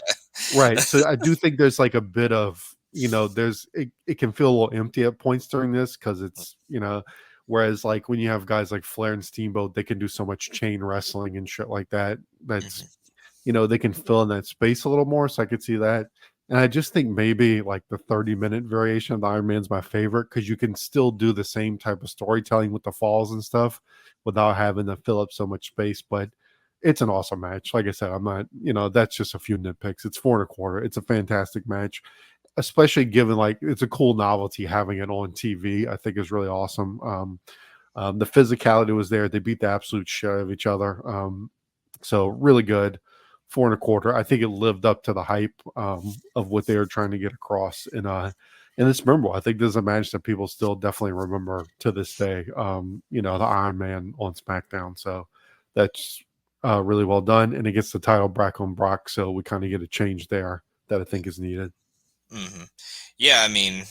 Right. So I do think there's like a bit of, there's it can feel a little empty at points during this because it's, whereas like when you have guys like Flair and Steamboat, they can do so much chain wrestling and shit like that. That's, hmm they can fill in that space a little more. So I could see that. And I just think maybe like the 30-minute variation of the Iron Man's my favorite because you can still do the same type of storytelling with the falls and stuff without having to fill up so much space. But it's an awesome match. Like I said, I'm not, that's just a few nitpicks. It's 4.25. It's a fantastic match, especially given like it's a cool novelty having it on TV. I think is really awesome. The physicality was there. They beat the absolute shit out of each other. So really good. 4.25. I think it lived up to the hype of what they were trying to get across. And it's memorable. I think this is a match that people still definitely remember to this day. The Iron Man on SmackDown. So that's really well done. And it gets the title back on Brock. So we kind of get a change there that I think is needed. hmm Yeah, I mean,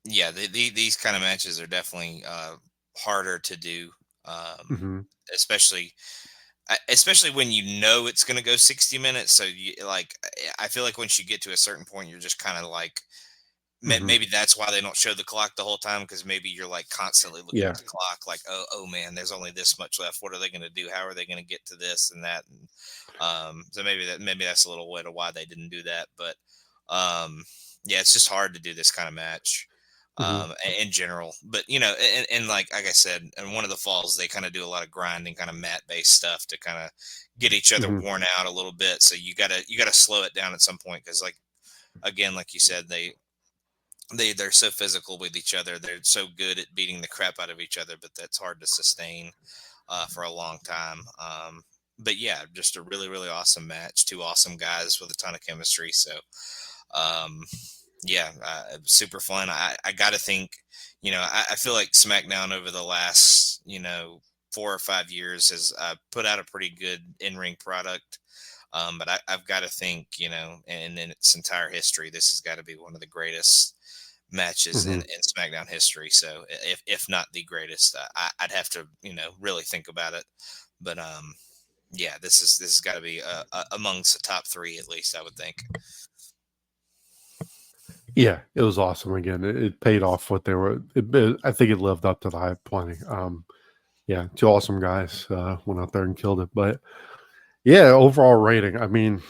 yeah, these kind of matches are definitely harder to do, Hmm. especially especially when it's going to go 60 minutes. So I feel like once you get to a certain point, you're just kind of like Hmm. maybe that's why they don't show the clock the whole time, because maybe you're like constantly looking Yeah. at the clock, like oh man, there's only this much left. What are they going to do? How are they going to get to this and that? And so maybe that's a little bit of why they didn't do that, but yeah, it's just hard to do this kind of match. in general. But and like I said, in one of the falls, they kind of do a lot of grinding, kind of mat based stuff to kind of get each other worn out a little bit. So you gotta slow it down at some point, because like you said, they're so physical with each other. They're so good at beating the crap out of each other, but that's hard to sustain for a long time. But yeah, just a really, really awesome match. Two awesome guys with a ton of chemistry. So, super fun. I got to think, I feel like SmackDown over the last, 4 or 5 years has put out a pretty good in-ring product. But I've got to think, in its entire history, this has got to be one of the greatest matches in SmackDown history. So if not the greatest, I'd have to, really think about it. But, this has got to be amongst the top 3, at least, I would think. Yeah, it was awesome. Again, it paid off what they were. I think it lived up to the hype plenty. Two awesome guys went out there and killed it. But yeah, overall rating, I mean,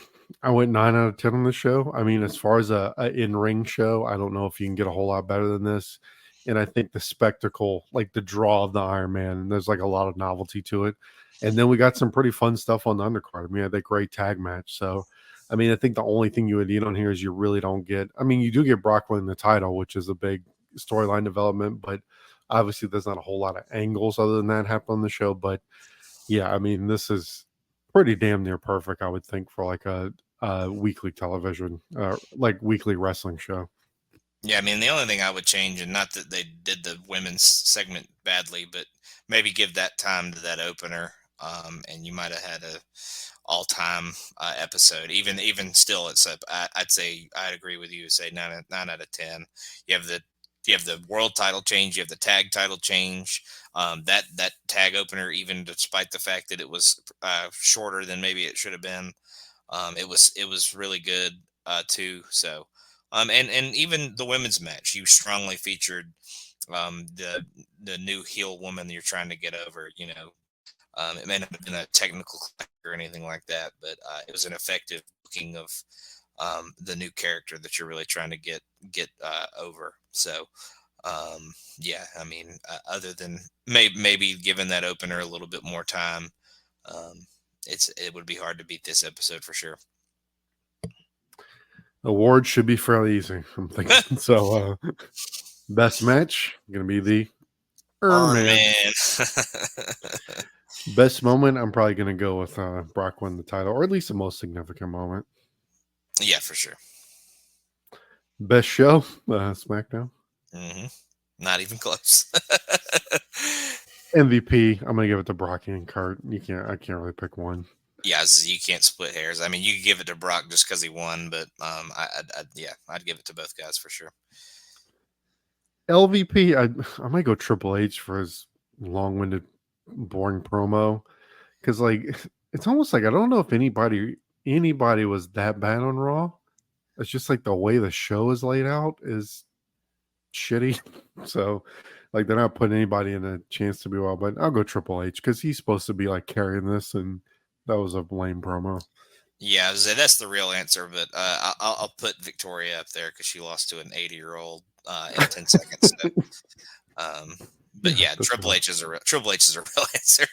I went 9 out of 10 on the show. I mean, as far as a in-ring show, I don't know if you can get a whole lot better than this. And I think the spectacle, like the draw of the Iron Man, there's like a lot of novelty to it. And then we got some pretty fun stuff on the undercard. I mean, I had that great tag match. So, I mean, I think the only thing you would need on here is you really don't get, I mean, you do get Brock winning the title, which is a big storyline development, but obviously there's not a whole lot of angles other than that happen on the show. But yeah, I mean, this is pretty damn near perfect, I would think, for like a weekly television, like weekly wrestling show. Yeah, I mean, the only thing I would change, and not that they did the women's segment badly, but maybe give that time to that opener, and you might have had a all-time episode. Even still, I'd say I'd agree with you. Say 9 out of 10. You have the world title change. You have the tag title change. That tag opener, even despite the fact that it was shorter than maybe it should have been, it was really good too. So. And even the women's match, you strongly featured the new heel woman that you're trying to get over. It may not have been a technical or anything like that, but it was an effective booking of the new character that you're really trying to get over. So, I mean, other than maybe giving that opener a little bit more time, it would be hard to beat this episode for sure. Award should be fairly easy, I'm thinking. So, best match going to be the Iron Man. Best moment, I'm probably going to go with Brock win the title, or at least the most significant moment. Yeah, for sure. Best show, SmackDown. Not even close. MVP, I'm going to give it to Brock and Kurt. I can't really pick one. Yeah, you can't split hairs. I mean, you could give it to Brock just because he won, but I'd give it to both guys for sure. LVP, I might go Triple H for his long-winded, boring promo, because like it's almost like I don't know if anybody was that bad on Raw. It's just like the way the show is laid out is shitty. So like they're not putting anybody in a chance to be well. But I'll go Triple H because he's supposed to be like carrying this, and that was a lame promo. Yeah, that's the real answer, but I'll put Victoria up there because she lost to an 80-year-old in 10 seconds. So, but yeah, Triple H is a real answer.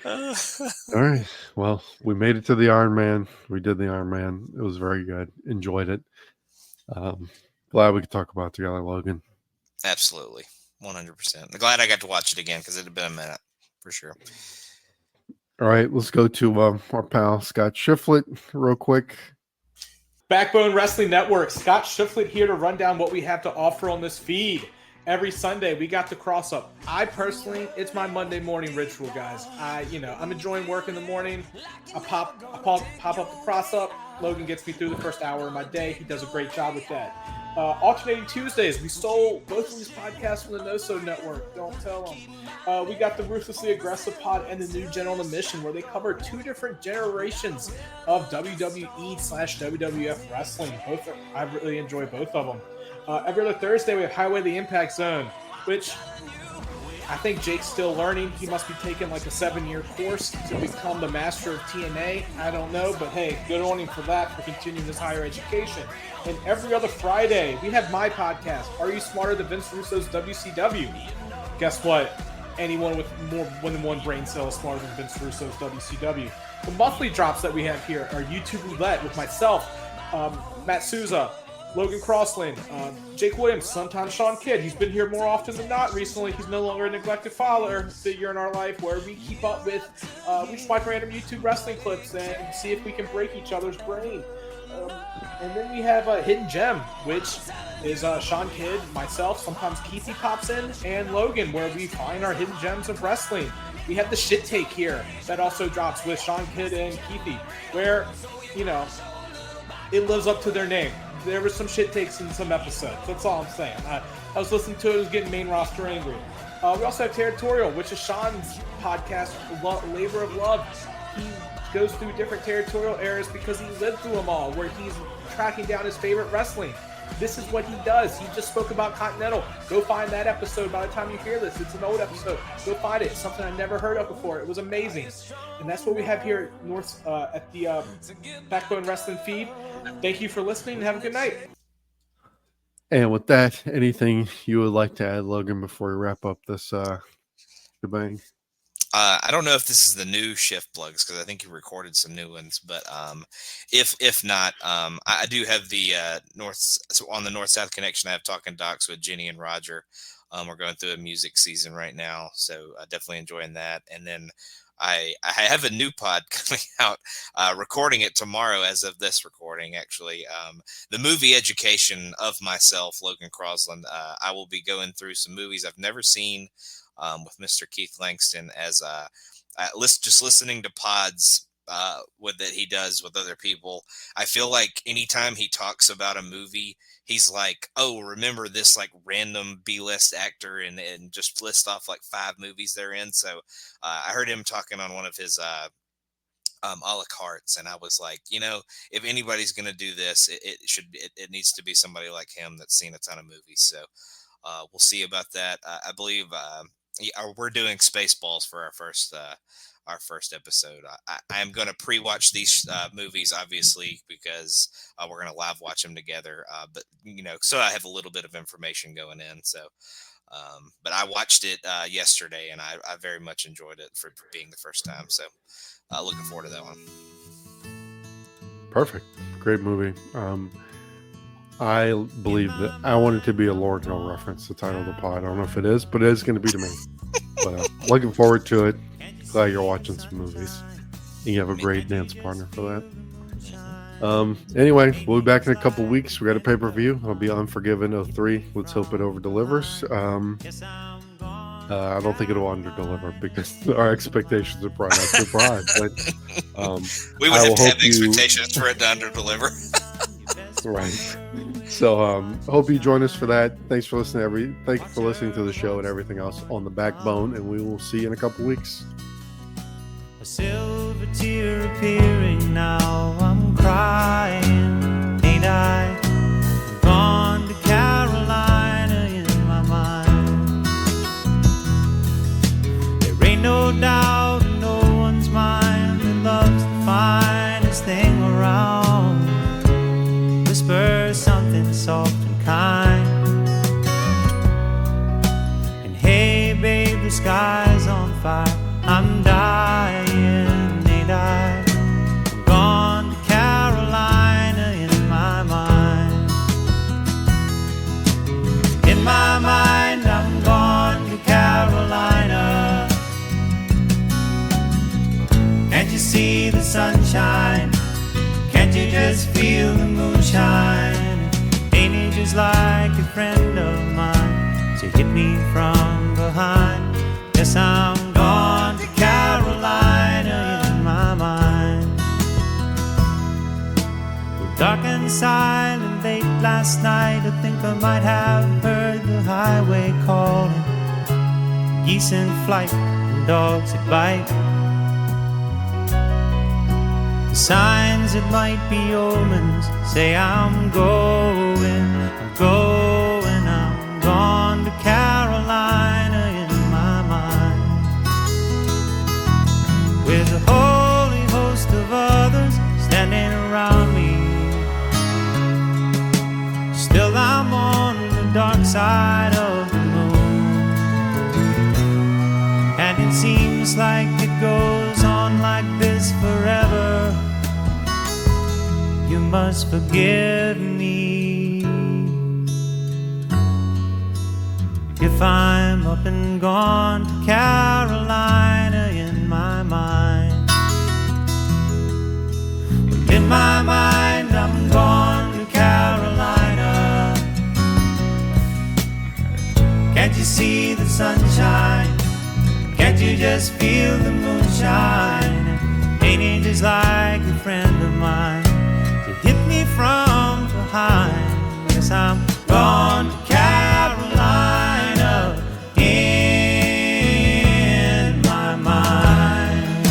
All right. Well, we made it to the Iron Man. We did the Iron Man. It was very good. Enjoyed it. Glad we could talk about it together, Logan. Absolutely. 100%. I'm glad I got to watch it again because it had been a minute for sure. All right, let's go to our pal Scott Shiflett real quick. Backbone Wrestling Network. Scott Shiflett here to run down what we have to offer on this feed. Every Sunday, we got the cross up. I personally, it's my Monday morning ritual, guys. I'm enjoying work in the morning. I pop up the cross up. Logan gets me through the first hour of my day. He does a great job with that. Alternating Tuesdays, we stole both of these podcasts from the No-So Network. Don't tell them. We got the Ruthlessly Aggressive Pod and the New Gen on the Mission, where they cover two different generations of WWE/WWF wrestling. I really enjoy both of them. Every other Thursday, we have Highway the Impact Zone, which I think Jake's still learning. He must be taking like a 7-year course to become the master of TNA. I don't know, but hey, good on him for that, for continuing his higher education. And every other Friday, we have my podcast, Are You Smarter Than Vince Russo's WCW? Guess what? Anyone with more than one brain cell is smarter than Vince Russo's WCW. The monthly drops that we have here are YouTube Roulette with myself, Matt Souza, Logan Crossland, Jake Williams, sometimes Sean Kidd. He's been here more often than not recently. He's no longer a neglected father figure in our life, where we keep up with, we just watch random YouTube wrestling clips and see if we can break each other's brain. And then we have a Hidden Gem, which is Sean Kidd, myself, sometimes Keithy pops in, and Logan, where we find our hidden gems of wrestling. We have the Shit Take here that also drops with Sean Kidd and Keithy, where, you know, it lives up to their name. There were some shit takes in some episodes. That's all I'm saying. I was listening to it. It was getting main roster angry. We also have Territorial, which is Sean's podcast, Labor of Love. He goes through different territorial eras because he lived through them all, where he's tracking down his favorite wrestling. This is what he does. He just spoke about Continental. Go find that episode by the time you hear this. It's an old episode. Go find it. It's something I never heard of before. It was amazing. And that's what we have here at the Backbone Wrestling feed. Thank you for listening and have a good night. And with that, anything you would like to add, Logan, before we wrap up this shebang? I don't know if this is the new shift plugs, because I think you recorded some new ones, but if not, I do have the on the North-South Connection. I have Talking Docs with Jenny and Roger. We're going through a music season right now, so definitely enjoying that. And then I have a new pod coming out, recording it tomorrow as of this recording, actually. The movie education of myself, Logan Crossland. I will be going through some movies I've never seen, with Mr. Keith Langston, as just listening to pods that he does with other people. I feel like anytime he talks about a movie, he's like, oh, remember this like random B-list actor, and just list off like 5 movies they're in. So I heard him talking on one of his a la cartes, and I was like, you know, if anybody's going to do this, it needs to be somebody like him that's seen a ton of movies. So we'll see about that. I believe we're doing Spaceballs for our first episode. I am going to pre-watch these movies, obviously, because we're going to live watch them together. But you know, so I have a little bit of information going in. So, but I watched it yesterday, and I very much enjoyed it for being the first time. So, looking forward to that one. Perfect, great movie. I believe that I want it to be a Lord Hill reference, the title of the pod. I don't know if it is, but it is going to be to me. But looking forward to it. Glad you're watching some movies. And you have a great dance partner for that. Anyway, we'll be back in a couple weeks. We got a pay-per-view. It'll be Unforgiven 03. Let's hope it over-delivers. I don't think it'll under-deliver, because our expectations are probably not super high. But we would have to have expectations for it to under-deliver. Right. So hope you join us for that. Thanks for listening, thank you for listening to the show and everything else on the Backbone, and we will see you in a couple weeks. A silver tear appearing now, I'm crying, ain't I? I'm gone to Carolina in my mind. There ain't no doubt in no one's mind that love's the finest thing around. Whisper something soft and kind, and hey babe, the sky's on fire, I'm dying, ain't I? I'm gone to Carolina in my mind. In my mind, I'm gone to Carolina. Can't you see the sunshine? Can't you just feel the moonshine? Ain't it just like a friend of mine to hit me from behind? Yes, I'm gone to Carolina in my mind. Well, dark and silent late last night, I think I might have heard the highway calling, geese in flight and dogs that bite. The signs that might be omens say I'm going, I'm gone to Carolina in my mind. it seems like it goes on like this forever. You must forgive me if I'm up and gone to Carolina in my mind. In my mind, I'm gone to Carolina. Can't you see the sunshine? Can't you just feel the moonshine? Ain't it just like a friend of mine to hit me from behind? Yes, I'm gone to Carolina in my mind.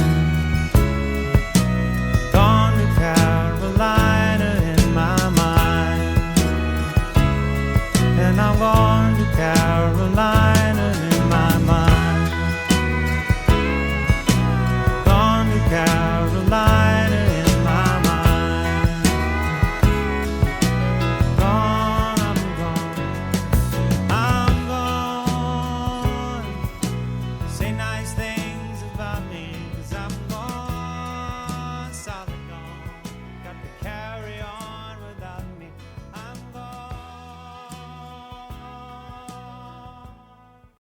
Gone to Carolina in my mind. And I'm gone to Carolina